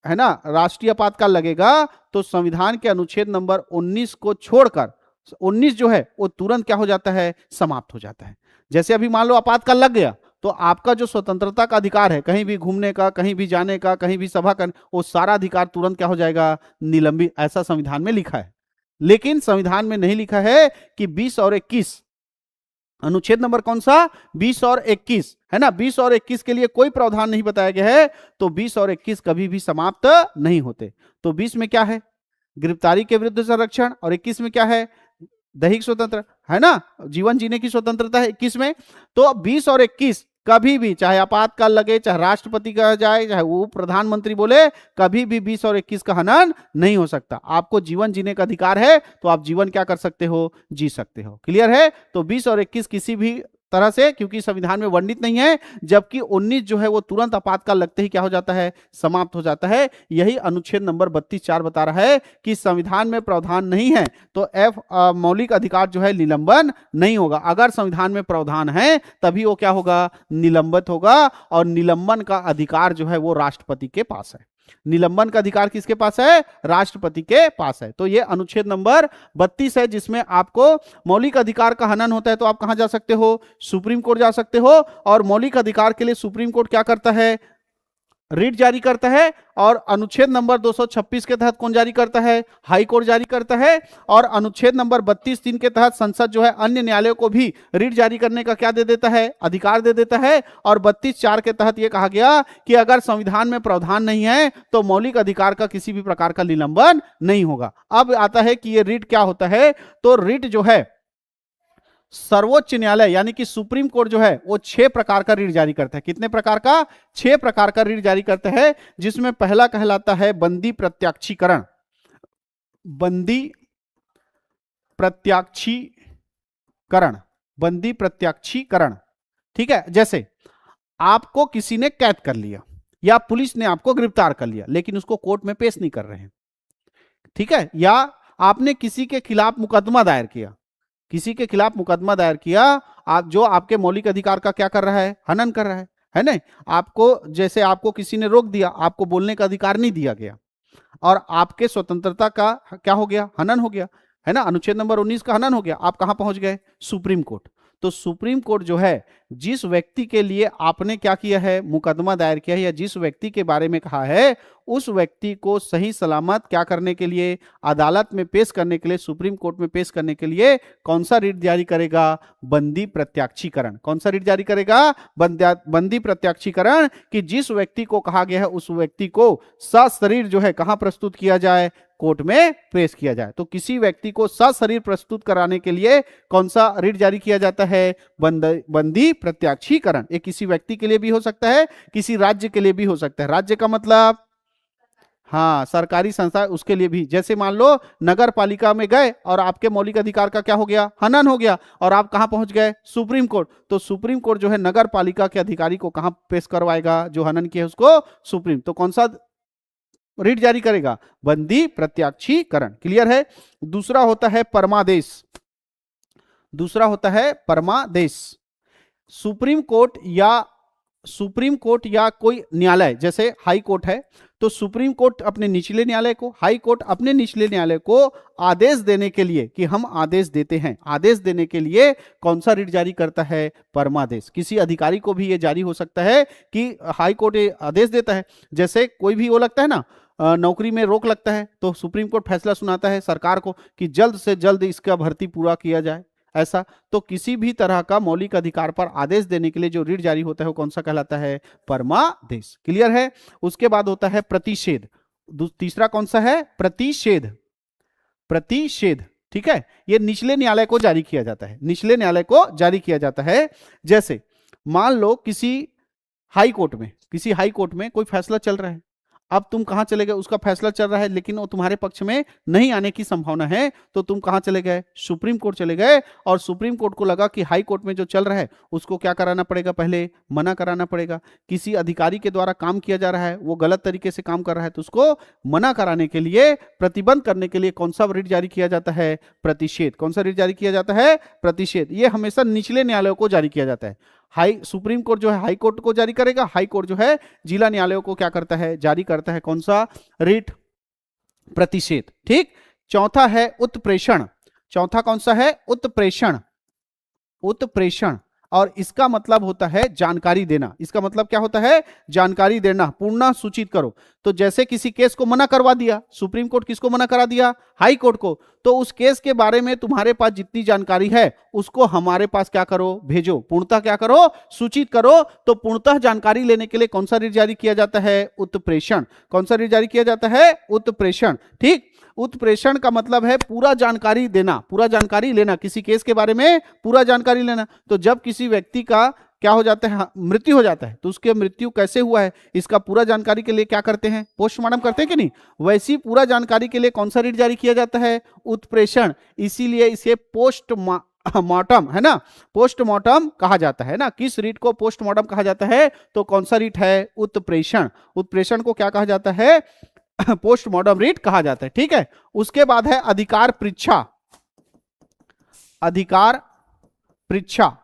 है ना, राष्ट्रीय आपातकाल लगेगा, तो संविधान के अनुच्छेद नंबर 19 को छोड़कर 19 जो है वो तुरंत क्या हो जाता है, समाप्त हो जाता है। जैसे अभी मान लो आपातकाल लग गया तो आपका जो स्वतंत्रता का अधिकार है, कहीं भी घूमने का, कहीं भी जाने का, कहीं भी सभा करने, वो सारा अधिकार तुरंत क्या हो जाएगा, निलंबित। ऐसा संविधान में लिखा है। लेकिन संविधान में नहीं लिखा है कि 20 और 21, अनुच्छेद नंबर कौन सा, 20 और 21, है ना, 20 और 21 के लिए कोई प्रावधान नहीं बताया गया है, तो 20 और 21 कभी भी समाप्त नहीं होते। तो 20 में क्या है, गिरफ्तारी के विरुद्ध संरक्षण, और 21 में क्या है, दैहिक स्वतंत्र, है ना, जीवन जीने की स्वतंत्रता है 21 में। तो 20 और 21 कभी भी, चाहे आपातकाल लगे, चाहे राष्ट्रपति कहा जाए, चाहे वो प्रधानमंत्री बोले, कभी भी 20 और 21 का हनन नहीं हो सकता। आपको जीवन जीने का अधिकार है तो आप जीवन क्या कर सकते हो, जी सकते हो। क्लियर है। तो 20 और 21 किसी भी तरह से, क्योंकि संविधान में वर्णित नहीं है, जबकि 19 जो है वो तुरंत आपातकाल लगते ही क्या हो जाता है, समाप्त हो जाता है। यही अनुच्छेद नंबर 32(4) बता रहा है कि संविधान में प्रावधान नहीं है तो मौलिक अधिकार जो है निलंबन नहीं होगा। अगर संविधान में प्रावधान है तभी वो क्या होगा, निलंबित होगा। और निलंबन का अधिकार जो है वो राष्ट्रपति के पास है। निलंबन का अधिकार किसके पास है, राष्ट्रपति के पास है। तो ये अनुच्छेद नंबर 32 है जिसमें आपको मौलिक अधिकार का हनन होता है तो आप कहां जा सकते हो, सुप्रीम कोर्ट जा सकते हो। और मौलिक अधिकार के लिए सुप्रीम कोर्ट क्या करता है, रिट जारी करता है। और अनुच्छेद नंबर 226 के तहत कौन जारी करता है, हाई कोर्ट जारी करता है। और अनुच्छेद नंबर 32(3) के तहत संसद जो है अन्य न्यायालयों को भी रिट जारी करने का क्या दे देता है, अधिकार दे देता है। और 32(4) के तहत यह कहा गया कि अगर संविधान में प्रावधान नहीं है तो मौलिक अधिकार का किसी भी प्रकार का निलंबन नहीं होगा। अब आता है कि यह रिट क्या होता है। तो रिट जो है सर्वोच्च न्यायालय यानी कि सुप्रीम कोर्ट जो है वो 6 प्रकार का रिट जारी करता है। कितने प्रकार का, 6 प्रकार का रिट जारी करता है, जिसमें पहला कहलाता है बंदी प्रत्याक्षीकरण। बंदी प्रत्याक्षीकरण, बंदी प्रत्याक्षीकरण, ठीक है। जैसे आपको किसी ने कैद कर लिया या पुलिस ने आपको गिरफ्तार कर लिया लेकिन उसको कोर्ट में पेश नहीं कर रहे हैं, ठीक है। या आपने किसी के खिलाफ मुकदमा दायर किया, किसी के खिलाफ मुकदमा दायर किया, आप जो आपके मौलिक अधिकार का क्या कर रहा है, हनन कर रहा है ना। आपको जैसे आपको किसी ने रोक दिया, आपको बोलने का अधिकार नहीं दिया गया और आपके स्वतंत्रता का क्या हो गया, हनन हो गया, है ना। अनुच्छेद नंबर 19 का हनन हो गया। आप कहां पहुंच गए, सुप्रीम कोर्ट। तो सुप्रीम कोर्ट जो है जिस व्यक्ति के लिए आपने क्या किया है, मुकदमा दायर किया है या जिस व्यक्ति के बारे में कहा है, उस व्यक्ति को सही सलामत क्या करने के लिए, अदालत में पेश करने के लिए, सुप्रीम कोर्ट में पेश करने के लिए कौन सा रिट जारी करेगा, बंदी प्रत्याक्षीकरण। कौन सा रिट जारी करेगा, बंदी प्रत्याक्षीकरण। कि जिस व्यक्ति को कहा गया है उस व्यक्ति को सशरीर जो है कहां प्रस्तुत किया जाए, कोर्ट में पेश किया जाए। तो किसी व्यक्ति को सशरीर प्रस्तुत कराने के लिए कौन सा रिट जारी किया जाता है, बंदी प्रत्याक्षीकरण। ये किसी व्यक्ति के लिए भी हो सकता है, किसी राज्य के लिए भी हो सकता है। राज्य का मतलब हाँ, सरकारी संस्था, उसके लिए भी। जैसे मान लो नगर पालिका में गए और आपके मौलिक अधिकार का क्या हो गया, हनन हो गया, और आप कहां पहुंच गए, सुप्रीम कोर्ट। तो सुप्रीम कोर्ट जो है नगर पालिका के अधिकारी को कहां पेश करवाएगा, जो हनन किया है उसको सुप्रीम। तो कौन सा रिट जारी करेगा, बंदी प्रत्याक्षीकरण। क्लियर है। दूसरा होता है परमादेश। दूसरा होता है परमादेश। सुप्रीम कोर्ट या कोई न्यायालय, जैसे हाई कोर्ट है तो सुप्रीम कोर्ट अपने निचले न्यायालय को, हाई कोर्ट अपने निचले न्यायालय को आदेश देने के लिए कि हम आदेश देते हैं, आदेश देने के लिए कौन सा रिट जारी करता है, परमादेश। किसी अधिकारी को भी यह जारी हो सकता है कि हाई कोर्ट आदेश देता है। जैसे कोई भी वो लगता है ना, नौकरी में रोक लगता है तो सुप्रीम कोर्ट फैसला सुनाता है सरकार को कि जल्द से जल्द इसका भर्ती पूरा किया जाए। ऐसा तो किसी भी तरह का मौलिक अधिकार पर आदेश देने के लिए जो रीट जारी होता है वो कौन सा कहलाता है? परमादेश। क्लियर है? उसके बाद होता है प्रतिषेध। तीसरा कौन सा है? प्रतिषेध। प्रतिषेध, ठीक है, ये निचले न्यायालय को जारी किया जाता है, निचले न्यायालय को जारी किया जाता है। जैसे मान लो किसी हाई कोर्ट में कोई फैसला चल रहा है, अब तुम कहां चले गए? उसका फैसला चल रहा है लेकिन वो तुम्हारे पक्ष में नहीं आने की संभावना है, तो तुम कहां चले गए? सुप्रीम कोर्ट चले गए। और सुप्रीम कोर्ट को लगा कि हाई कोर्ट में जो चल रहा है उसको क्या कराना पड़ेगा? पहले मना कराना पड़ेगा। किसी अधिकारी के द्वारा काम किया जा रहा है, वो गलत तरीके से काम कर रहा है, तो उसको मना कराने के लिए, प्रतिबंध करने के लिए कौन सा रिट जारी किया जाता है? प्रतिषेध। कौन सा रिट जारी किया जाता है? प्रतिषेध। ये हमेशा निचले न्यायालयों को जारी किया जाता है। सुप्रीम कोर्ट जो है हाई कोर्ट को जारी करेगा, हाई कोर्ट जो है जिला न्यायालयों को क्या करता है? जारी करता है। कौन सा? रिट प्रतिषेध। ठीक। चौथा है उत्प्रेषण। चौथा कौन सा है? उत्प्रेषण। उत्प्रेषण, और इसका मतलब होता है जानकारी देना। इसका मतलब क्या होता है? जानकारी देना, पूर्ण सूचित करो। तो जैसे किसी केस को मना करवा दिया सुप्रीम कोर्ट, किसको मना करा दिया? हाई कोर्ट को। तो उस केस के बारे में तुम्हारे पास जितनी जानकारी है उसको हमारे पास क्या करो? भेजो। पूर्णतः क्या करो? सूचित करो। तो पूर्णतः जानकारी लेने के लिए कौन सा रिट जारी किया जाता है? उत्प्रेषण। कौन सा रिट जारी किया जाता है? उत्प्रेषण। ठीक। उत्प्रेषण का मतलब है पूरा जानकारी देना, पूरा जानकारी लेना, किसी केस के बारे में पूरा जानकारी लेना। तो जब किसी व्यक्ति का क्या हो जाता है? मृत्यु हो जाता है, तो उसके मृत्यु कैसे हुआ है इसका पूरा जानकारी के लिए क्या करते हैं? पोस्टमार्टम करते हैं कि नहीं? वैसी पूरा जानकारी के लिए कौन सा रिट जारी किया जाता है? उत्प्रेषण। इसीलिए इसे पोस्टमार्टम, है ना, पोस्टमार्टम कहा जाता है ना। किस रिट को पोस्टमार्टम कहा जाता है? तो कौन सा रिट है? उत्प्रेषण। उत्प्रेषण को क्या कहा जाता है? पोस्टमार्टम रिट कहा जाता है। ठीक है। उसके बाद है अधिकार परीक्षा। अधिकार परीक्षा।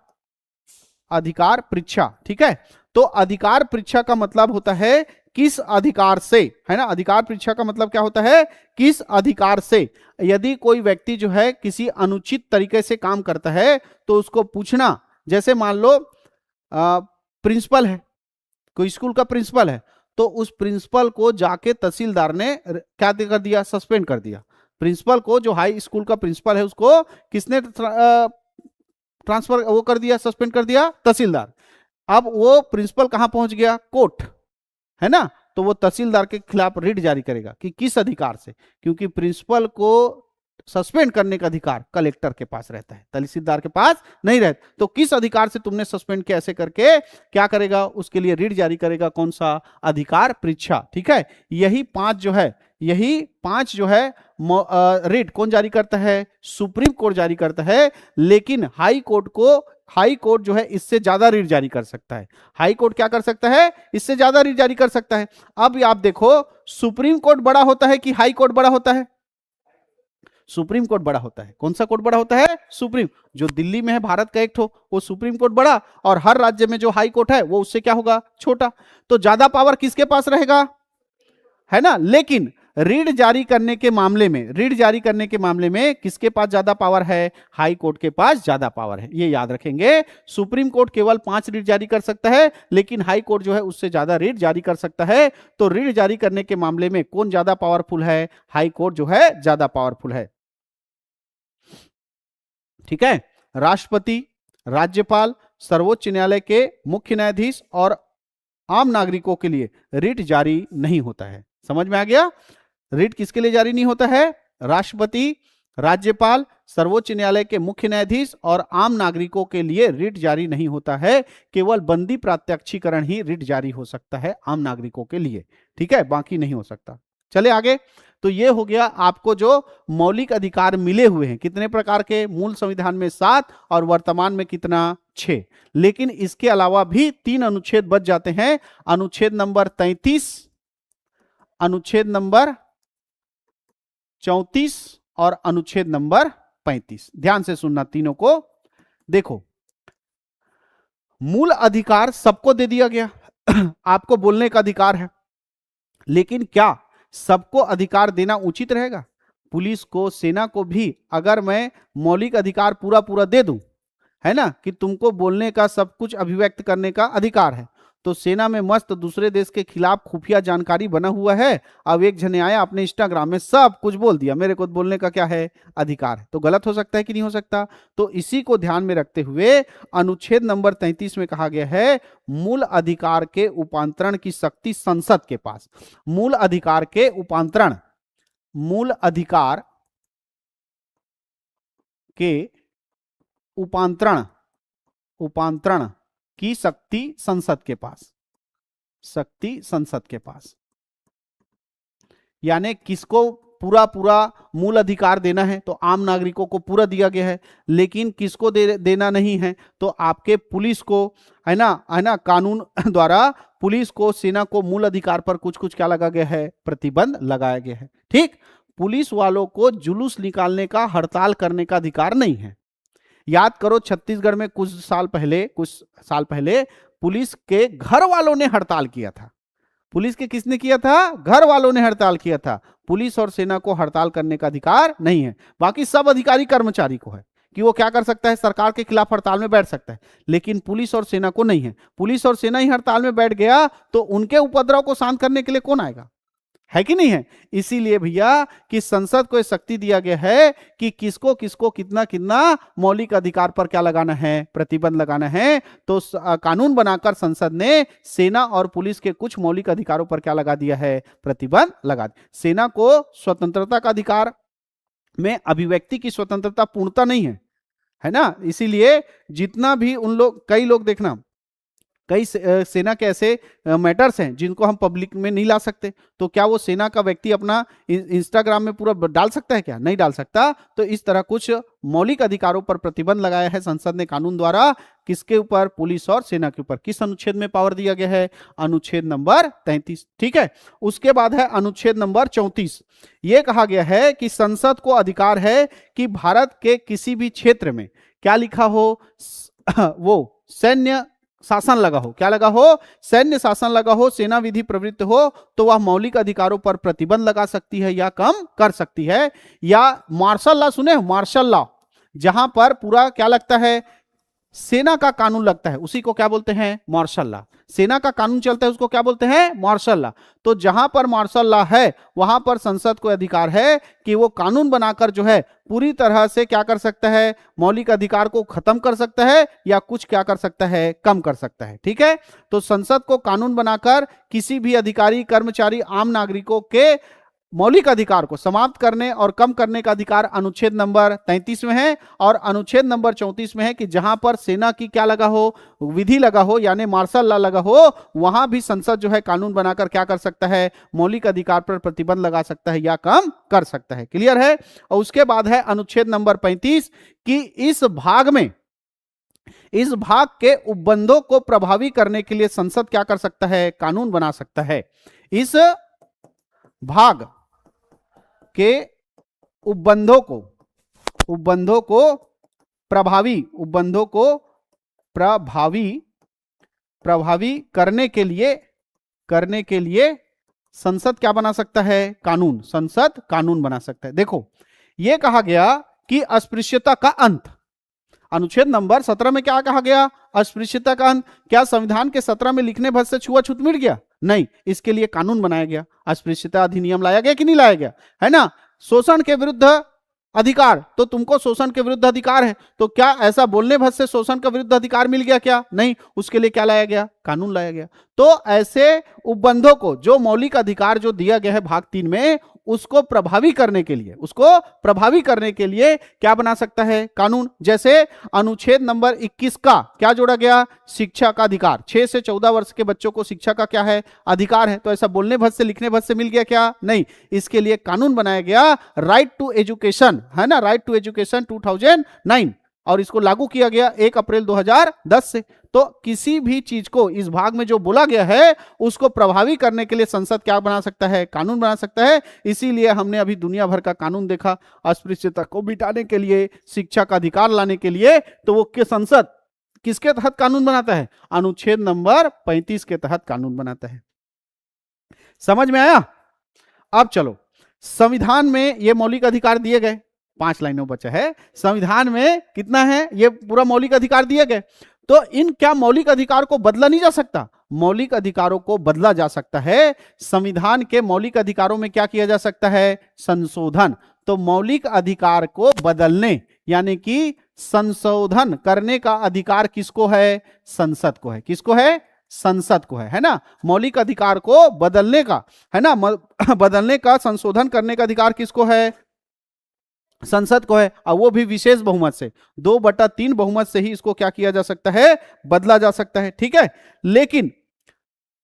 अधिकार परीक्षा, ठीक है। तो अधिकार परीक्षा का मतलब होता है किस अधिकार से, है ना। अधिकार परीक्षा का मतलब क्या होता है? किस अधिकार से। यदि कोई व्यक्ति जो है किसी अनुचित तरीके से काम करता है तो उसको पूछना। जैसे मान लो प्रिंसिपल है, कोई स्कूल का प्रिंसिपल है, तो उस प्रिंसिपल को जाके तहसीलदार ने क्या कर दिया? सस्पेंड कर दिया। प्रिंसिपल को, जो हाई स्कूल का प्रिंसिपल है, उसको किसने ट्रांसफर वो कर दिया? सस्पेंड कर दिया? तहसीलदार। अब वो प्रिंसिपल कहां पहुंच गया? कोर्ट, है ना। तो वो तहसीलदार के खिलाफ रिट जारी करेगा कि किस अधिकार से, क्योंकि प्रिंसिपल को सस्पेंड करने का अधिकार कलेक्टर के पास रहता है, तहसीलदार के पास नहीं रहता। तो किस अधिकार से तुमने सस्पेंड किया, ऐसे करके क्या करेगा? उसके लिए रिट जारी करेगा। कौन सा? अधिकार परीक्षा। ठीक है। यही पांच जो है रिट कौन जारी करता है? सुप्रीम कोर्ट जारी करता है। लेकिन हाई कोर्ट जो है इससे ज्यादा रिट जारी कर सकता है। हाई कोर्ट क्या कर सकता है? इससे ज्यादा रिट जारी कर सकता है। अब आप देखो, सुप्रीम कोर्ट बड़ा होता है कि हाई कोर्ट बड़ा होता है? सुप्रीम कोर्ट बड़ा होता है। कौन सा कोर्ट बड़ा होता है? सुप्रीम। जो दिल्ली में है भारत का एक ठो, वो सुप्रीम कोर्ट बड़ा, और हर राज्य में जो हाई कोर्ट है वो उससे क्या होगा? छोटा। तो ज्यादा पावर किसके पास रहेगा? है ना। लेकिन रीट जारी करने के मामले में किसके पास ज्यादा पावर है? हाई कोर्ट के पास ज्यादा पावर है। ये याद रखेंगे। सुप्रीम कोर्ट केवल 5 रीट जारी कर सकता है, लेकिन हाई कोर्ट जो है उससे ज्यादा रीट जारी कर सकता है। तो रीट जारी करने के मामले में कौन ज्यादा पावरफुल है? हाई कोर्ट जो है ज्यादा पावरफुल है। ठीक है। राष्ट्रपति, राज्यपाल, सर्वोच्च न्यायालय के मुख्य न्यायाधीश और आम नागरिकों के लिए रिट जारी नहीं होता है। समझ में आ गया? रिट किसके लिए जारी नहीं होता है? राष्ट्रपति, राज्यपाल, सर्वोच्च न्यायालय के मुख्य न्यायाधीश और आम नागरिकों के लिए रिट जारी नहीं होता है। केवल बंदी प्रत्यक्षीकरण ही रिट जारी हो सकता है आम नागरिकों के लिए। ठीक है, बाकी नहीं हो सकता। चले आगे। तो ये हो गया आपको जो मौलिक अधिकार मिले हुए हैं। कितने प्रकार के? मूल संविधान में 7 और वर्तमान में कितना? 6। लेकिन इसके अलावा भी 3 अनुच्छेद बच जाते हैं। अनुच्छेद नंबर 33, अनुच्छेद नंबर 34 और अनुच्छेद नंबर 35। ध्यान से सुनना तीनों को। देखो, मूल अधिकार सबको दे दिया गया। आपको बोलने का अधिकार है, लेकिन क्या सबको अधिकार देना उचित रहेगा? पुलिस को, सेना को भी अगर मैं मौलिक अधिकार पूरा पूरा दे दूं, है ना, कि तुमको बोलने का, सब कुछ अभिव्यक्त करने का अधिकार है, तो सेना में मस्त दूसरे देश के खिलाफ खुफिया जानकारी बना हुआ है। अब एक जने आया अपने इंस्टाग्राम में सब कुछ बोल दिया, मेरे को बोलने का क्या है, अधिकार है। तो गलत हो सकता है कि नहीं हो सकता? तो इसी को ध्यान में रखते हुए अनुच्छेद नंबर 33 में कहा गया है मूल अधिकार के उपांतरण की शक्ति संसद के पास। मूल अधिकार के उपांतरण, मूल अधिकार के उपांतरण, उपांतरण की शक्ति संसद के पास, शक्ति संसद के पास। यानी किसको पूरा पूरा मूल अधिकार देना है? तो आम नागरिकों को पूरा दिया गया है, लेकिन किसको देना नहीं है? तो आपके पुलिस को, है ना, कानून द्वारा पुलिस को, सेना को मूल अधिकार पर कुछ कुछ क्या लगा गया है, प्रतिबंध लगाया गया है। ठीक, पुलिस वालों को जुलूस निकालने का, हड़ताल करने का अधिकार नहीं है। याद करो छत्तीसगढ़ में कुछ साल पहले पुलिस के घर वालों ने हड़ताल किया था। पुलिस के किसने किया था? घर वालों ने हड़ताल किया था। पुलिस और सेना को हड़ताल करने का अधिकार नहीं है। बाकी सब अधिकारी कर्मचारी को है कि वो क्या कर सकता है, सरकार के खिलाफ हड़ताल में बैठ सकता है, लेकिन पुलिस और सेना को नहीं है। पुलिस और सेना ही हड़ताल में बैठ गया तो उनके उपद्रव को शांत करने के लिए कौन आएगा? है कि नहीं है? इसीलिए भैया कि संसद को शक्ति दिया गया है कि किसको किसको कितना कितना मौलिक अधिकार पर क्या लगाना है, प्रतिबंध लगाना है। तो कानून बनाकर संसद ने सेना और पुलिस के कुछ मौलिक अधिकारों पर क्या लगा दिया है, प्रतिबंध लगा दिया। सेना को स्वतंत्रता का अधिकार में अभिव्यक्ति की स्वतंत्रता पूर्णता नहीं है ना। इसीलिए जितना भी उन लोग, कई लोग देखना, कई सेना के ऐसे मैटर्स हैं जिनको हम पब्लिक में नहीं ला सकते। तो क्या वो सेना का व्यक्ति अपना इंस्टाग्राम में पूरा डाल सकता है? क्या नहीं डाल सकता। तो इस तरह कुछ मौलिक अधिकारों पर प्रतिबंध लगाया है संसद ने कानून द्वारा। किसके ऊपर? पुलिस और सेना के ऊपर। किस अनुच्छेद में पावर दिया गया है? अनुच्छेद नंबर 33। ठीक है, उसके बाद है अनुच्छेद नंबर 34। यह कहा गया है कि संसद को अधिकार है कि भारत के किसी भी क्षेत्र में क्या लिखा हो, वो सैन्य शासन लगा हो, क्या लगा हो, सैन्य शासन लगा हो, सेना विधि प्रवृत्त हो, तो वह मौलिक अधिकारों पर प्रतिबंध लगा सकती है या कम कर सकती है। या मार्शल लॉ सुने? मार्शल लॉ, जहां पर पूरा क्या लगता है, सेना का कानून लगता है, उसी को क्या बोलते हैं? Martial law. सेना का कानून चलता है उसको क्या बोलते हैं? Martial law. तो जहां पर मार्शल लॉ है वहां पर संसद को अधिकार है कि वो कानून बनाकर जो है पूरी तरह से क्या कर सकता है, मौलिक अधिकार को खत्म कर सकता है या कुछ क्या कर सकता है, कम कर सकता है। ठीक है, तो संसद को कानून बनाकर किसी भी अधिकारी, कर्मचारी, आम नागरिकों के मौलिक अधिकार को समाप्त करने और कम करने का अधिकार अनुच्छेद नंबर 33 में है। और अनुच्छेद नंबर 34 में है कि जहां पर सेना की क्या लगा हो, विधि लगा हो, यानी मार्शल लॉ लगा हो, वहां भी संसद जो है कानून बनाकर क्या कर सकता है, मौलिक अधिकार पर प्रतिबंध लगा सकता है या कम कर सकता है। क्लियर है? और उसके बाद है अनुच्छेद नंबर 35 कि इस भाग के उपबंधों को प्रभावी करने के लिए संसद क्या कर सकता है, कानून बना सकता है। इस भाग के उपबंधों को प्रभावी करने के लिए संसद क्या बना सकता है, कानून। संसद कानून बना सकता है। देखो यह कहा गया कि अस्पृश्यता का अंत, अनुच्छेद नंबर 17 में क्या कहा गया, अस्पृश्यता का अंत। क्या संविधान के 17 में लिखने भर से छुआछूत मिट गया? नहीं, इसके लिए कानून बनाया गया, अस्पृश्यता अधिनियम लाया गया कि नहीं लाया गया, है ना। शोषण के विरुद्ध अधिकार, तो तुमको शोषण के विरुद्ध अधिकार है, तो क्या ऐसा बोलने भर से शोषण का विरुद्ध अधिकार मिल गया? क्या नहीं, उसके लिए क्या लाया गया, कानून लाया गया। तो ऐसे उपबंधों को, जो मौलिक अधिकार जो दिया गया है भाग 3 में, उसको प्रभावी करने के लिए क्या बना सकता है, कानून। जैसे अनुच्छेद नंबर 21 का क्या जोड़ा गया, शिक्षा का अधिकार। 6 से 14 वर्ष के बच्चों को शिक्षा का क्या है, अधिकार है। तो ऐसा बोलने भर से, लिखने भर से मिल गया क्या? नहीं, इसके लिए कानून बनाया गया, राइट टू एजुकेशन, है ना, राइट टू एजुकेशन 2009, और इसको लागू किया गया 1 अप्रैल 2010 से। तो किसी भी चीज को इस भाग में जो बोला गया है उसको प्रभावी करने के लिए संसद क्या बना सकता है, कानून बना सकता है। इसीलिए हमने अभी दुनिया भर का कानून देखा, अस्पृश्यता को मिटाने के लिए, शिक्षा का अधिकार लाने के लिए, तो वो संसद किसके तहत कानून बनाता है, अनुच्छेद नंबर 35 के तहत कानून बनाता है। समझ में आया? अब चलो, संविधान में ये मौलिक अधिकार दिए गए, 5 लाइनों बचा है। संविधान में कितना है, ये पूरा मौलिक अधिकार दिए गए। तो इन क्या मौलिक अधिकार को बदला नहीं जा सकता? मौलिक अधिकारों को बदला जा सकता है। संविधान के मौलिक अधिकारों में क्या किया जा सकता है? संशोधन। तो मौलिक अधिकार को बदलने यानी कि संशोधन करने का अधिकार किसको है? संसद को है। किसको है? संसद को है ना। मौलिक अधिकार को बदलने का, है ना, बदलने का, संशोधन करने का अधिकार किसको है? संसद को है। और वो भी विशेष बहुमत से, 2/3 बहुमत से ही इसको क्या किया जा सकता है? बदला जा सकता है। ठीक है, लेकिन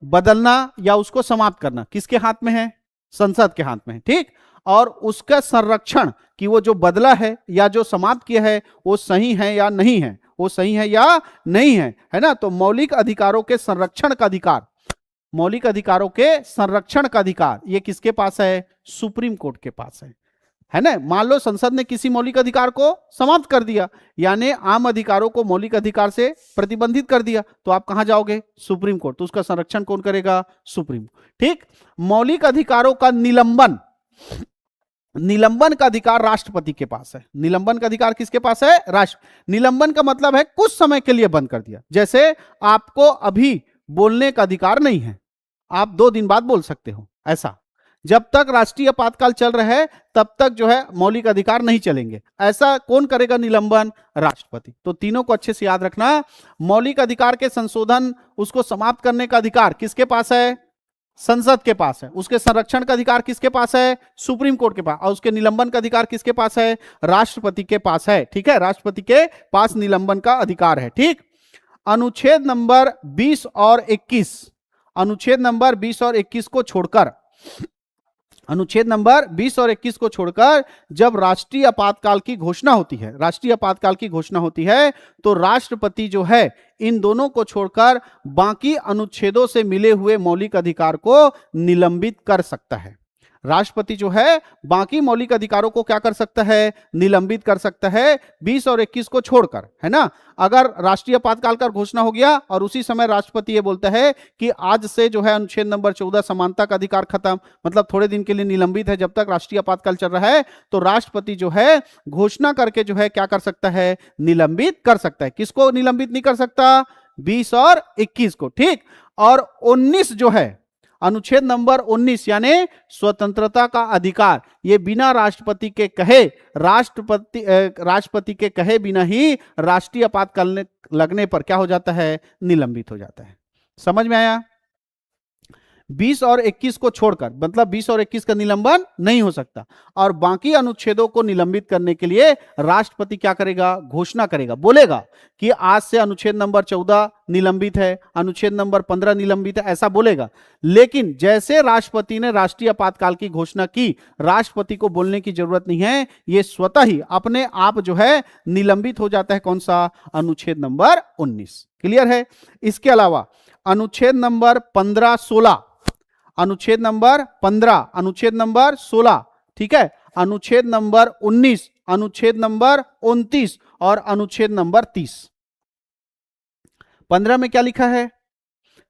बदलना या उसको समाप्त करना किसके हाथ में है? संसद के हाथ में है। ठीक, और उसका संरक्षण कि वो जो बदला है या जो समाप्त किया है वो सही है या नहीं है, वो सही है या नहीं है ना। तो मौलिक अधिकारों के संरक्षण का अधिकार, मौलिक अधिकारों के संरक्षण का अधिकार ये किसके पास है? सुप्रीम कोर्ट के पास है ना। मान लो संसद ने किसी मौलिक अधिकार को समाप्त कर दिया, यानी आम अधिकारों को मौलिक अधिकार से प्रतिबंधित कर दिया, तो आप कहां जाओगे? Supreme court. तो उसका संरक्षण कौन करेगा? सुप्रीम। ठीक, मौलिक अधिकारों का निलंबन, निलंबन का अधिकार राष्ट्रपति के पास है। निलंबन का अधिकार किसके पास है? राष्ट्र। निलंबन का मतलब है कुछ समय के लिए बंद कर दिया। जैसे आपको अभी बोलने का अधिकार नहीं है, आप 2 दिन बाद बोल सकते हो, ऐसा। जब तक राष्ट्रीय आपातकाल चल रहा है तब तक जो है मौलिक अधिकार नहीं चलेंगे। ऐसा कौन करेगा निलंबन? राष्ट्रपति। तो तीनों को अच्छे से याद रखना। मौलिक अधिकार के संशोधन, उसको समाप्त करने का अधिकार किसके पास है? संसद के पास है। उसके संरक्षण का अधिकार किसके पास है? सुप्रीम कोर्ट के पास। और उसके निलंबन का अधिकार किसके पास है? राष्ट्रपति के पास है। ठीक है, राष्ट्रपति के पास निलंबन का अधिकार है। ठीक, अनुच्छेद नंबर 20 और 21, अनुच्छेद नंबर 20 और 21 को छोड़कर, अनुच्छेद नंबर 20 और 21 को छोड़कर जब राष्ट्रीय आपातकाल की घोषणा होती है, राष्ट्रीय आपातकाल की घोषणा होती है, तो राष्ट्रपति जो है इन दोनों को छोड़कर बाकी अनुच्छेदों से मिले हुए मौलिक अधिकार को निलंबित कर सकता है। राष्ट्रपति जो है बाकी मौलिक अधिकारों को क्या कर सकता है? निलंबित कर सकता है, 20 और 21 को छोड़कर, है ना। अगर राष्ट्रीय आपातकाल का घोषणा हो गया और उसी समय राष्ट्रपति ये बोलता है कि आज से जो है अनुच्छेद नंबर 14 समानता का अधिकार खत्म, मतलब थोड़े दिन के लिए निलंबित है जब तक राष्ट्रीय आपातकाल चल रहा है, तो राष्ट्रपति जो है घोषणा करके जो है क्या कर सकता है? निलंबित कर सकता है। किसको निलंबित नहीं कर सकता? 20 और 21 को। ठीक, और 19 जो है, अनुच्छेद नंबर 19 यानी स्वतंत्रता का अधिकार, ये बिना राष्ट्रपति के कहे, राष्ट्रपति के कहे बिना ही राष्ट्रीय आपातकाल लगने पर क्या हो जाता है? निलंबित हो जाता है। समझ में आया? 20 और 21 को छोड़कर, मतलब 20 और 21 का निलंबन नहीं हो सकता, और बाकी अनुच्छेदों को निलंबित करने के लिए राष्ट्रपति क्या करेगा? घोषणा करेगा, बोलेगा कि आज से अनुच्छेद नंबर 14 निलंबित है, अनुच्छेद नंबर 15 निलंबित है, ऐसा बोलेगा। लेकिन जैसे राष्ट्रपति ने राष्ट्रीय आपातकाल की घोषणा की, राष्ट्रपति को बोलने की जरूरत नहीं है, ये स्वतः ही अपने आप जो है निलंबित हो जाता है। कौन सा? अनुच्छेद नंबर 19। क्लियर है? इसके अलावा अनुच्छेद नंबर 15, 16, अनुच्छेद नंबर 15, अनुच्छेद नंबर 16, ठीक है, अनुच्छेद नंबर 19, अनुच्छेद नंबर 29 और अनुच्छेद नंबर 30। 15 में क्या लिखा है?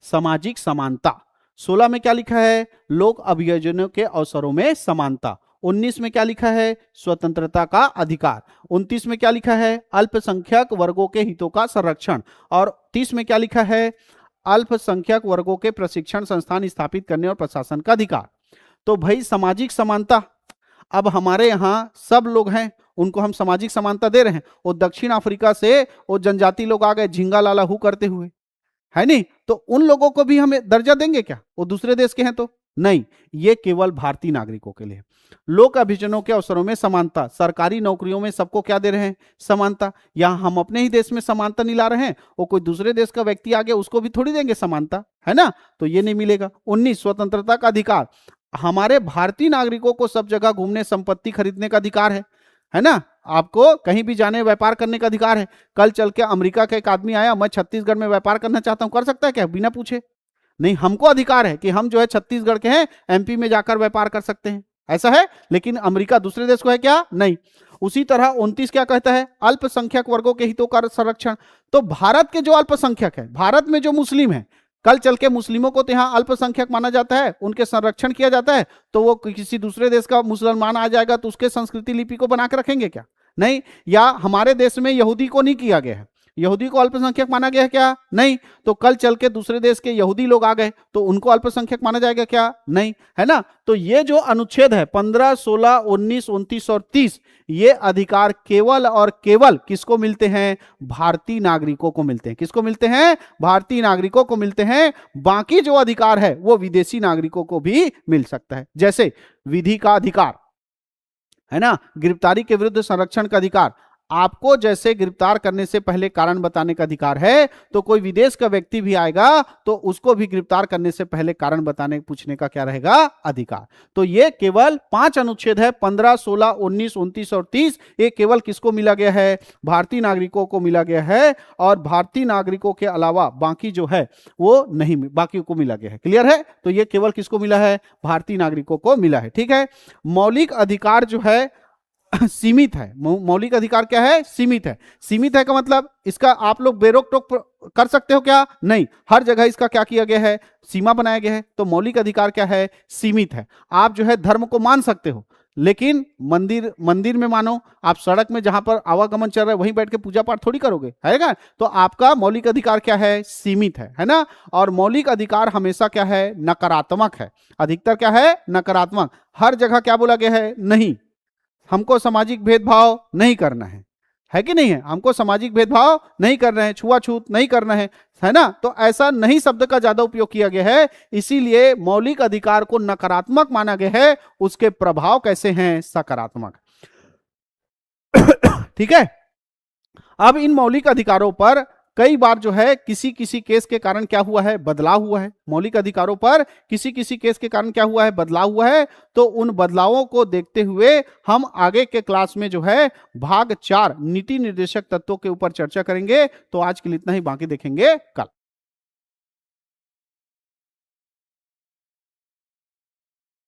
सामाजिक समानता। 16 में क्या लिखा है? लोक अभियोजनों के अवसरों में समानता। 19 में क्या लिखा है? स्वतंत्रता का अधिकार। 29 में क्या लिखा है? अल्पसंख्यक वर्गों के हितों का संरक्षण। और 30 में क्या लिखा है? अल्पसंख्यक वर्गों के प्रशिक्षण संस्थान स्थापित करने और प्रशासन का अधिकार। तो भाई सामाजिक समानता, अब हमारे यहाँ सब लोग हैं, उनको हम सामाजिक समानता दे रहे हैं। वो दक्षिण अफ्रीका से वो जनजाति लोग आ गए झिंगा लाला हू करते हुए, है नहीं, तो उन लोगों को भी हमें दर्जा देंगे क्या? वो दूसरे देश के हैं तो नहीं, ये केवल भारतीय नागरिकों के लिए। लोक अभियोजनों के अवसरों में समानता, सरकारी नौकरियों में सबको क्या दे रहे हैं? समानता। यहां हम अपने ही देश में समानता नहीं ला रहे हैं, वो कोई दूसरे देश का व्यक्ति आ गया उसको भी थोड़ी देंगे समानता, है ना, तो ये नहीं मिलेगा। 19 स्वतंत्रता का अधिकार, हमारे भारतीय नागरिकों को सब जगह घूमने, संपत्ति खरीदने का अधिकार है ना, आपको कहीं भी जाने व्यापार करने का अधिकार है। कल चल के अमेरिका का एक आदमी आया, मैं छत्तीसगढ़ में व्यापार करना चाहता हूं, कर सकता है क्या? बिना पूछे नहीं, हमको अधिकार है कि हम जो है छत्तीसगढ़ के हैं, एमपी में जाकर व्यापार कर सकते हैं, ऐसा है। लेकिन अमेरिका दूसरे देश को है क्या? नहीं। उसी तरह 29 क्या कहता है? अल्पसंख्यक वर्गों के हितों का संरक्षण। तो भारत के जो अल्पसंख्यक है, भारत में जो मुस्लिम है, कल चल के मुस्लिमों को तो यहाँ अल्पसंख्यक माना जाता है, उनके संरक्षण किया जाता है, तो वो किसी दूसरे देश का मुसलमान आ जाएगा तो उसके संस्कृति लिपि को बना के रखेंगे क्या? नहीं। या हमारे देश में यहूदी को नहीं किया गया है, यहूदी को अल्पसंख्यक माना गया है क्या? नहीं। तो कल चल के दूसरे देश के यहूदी लोग आ गए तो उनको अल्पसंख्यक माना जाएगा क्या? नहीं, है ना। तो ये जो अनुच्छेद है 15, 16, 19, 29 और 30, ये अधिकार केवल और केवल किसको मिलते हैं? भारतीय नागरिकों को मिलते हैं। किसको मिलते हैं? भारतीय नागरिकों को मिलते हैं। बाकी जो अधिकार है वो विदेशी नागरिकों को भी मिल सकता है, जैसे विधि का अधिकार, है ना, गिरफ्तारी के विरुद्ध संरक्षण का अधिकार। आपको जैसे गिरफ्तार करने से पहले कारण बताने का अधिकार है, तो कोई विदेश का व्यक्ति भी आएगा तो उसको भी गिरफ्तार करने से पहले कारण बताने पूछने का क्या रहेगा? अधिकार। तो ये केवल 5 अनुच्छेद है, 15, 16, 19, 29 और 30, ये केवल किसको मिला गया है? भारतीय नागरिकों को मिला गया है। और भारतीय नागरिकों के अलावा बाकी जो है वो नहीं, बाकी को मिला गया है। क्लियर है? तो ये केवल किसको मिला है? भारतीय नागरिकों को मिला है। ठीक है। मौलिक अधिकार जो है सीमित है। मौलिक अधिकार क्या है? सीमित है। सीमित है का मतलब इसका आप लोग बेरोक टोक कर सकते हो क्या? नहीं, हर जगह इसका क्या किया गया है? सीमा बनाया गया है। तो मौलिक अधिकार क्या है? सीमित है। आप जो है धर्म को मान सकते हो, लेकिन मंदिर में मानो, आप सड़क में जहां पर आवागमन चल रहा है वहीं बैठ के पूजा पाठ थोड़ी करोगे, है ना। तो आपका मौलिक अधिकार क्या है? सीमित है ना। और मौलिक अधिकार हमेशा क्या है? नकारात्मक है। अधिकतर क्या है? नकारात्मक। हर जगह क्या बोला गया है? नहीं, हमको सामाजिक भेदभाव नहीं करना है कि नहीं है? हमको सामाजिक भेदभाव नहीं करना है, छुआछूत नहीं करना है ना। तो ऐसा नहीं शब्द का ज्यादा उपयोग किया गया है, इसीलिए मौलिक अधिकार को नकारात्मक माना गया है। उसके प्रभाव कैसे हैं? सकारात्मक। ठीक है। अब इन मौलिक अधिकारों पर कई बार जो है किसी किसी केस के कारण क्या हुआ है? बदलाव हुआ है। मौलिक अधिकारों पर किसी किसी केस के कारण क्या हुआ है? बदलाव हुआ है। तो उन बदलावों को देखते हुए हम आगे के क्लास में जो है भाग 4 नीति निर्देशक तत्वों के ऊपर चर्चा करेंगे। तो आज के लिए इतना ही, बाकी देखेंगे कल।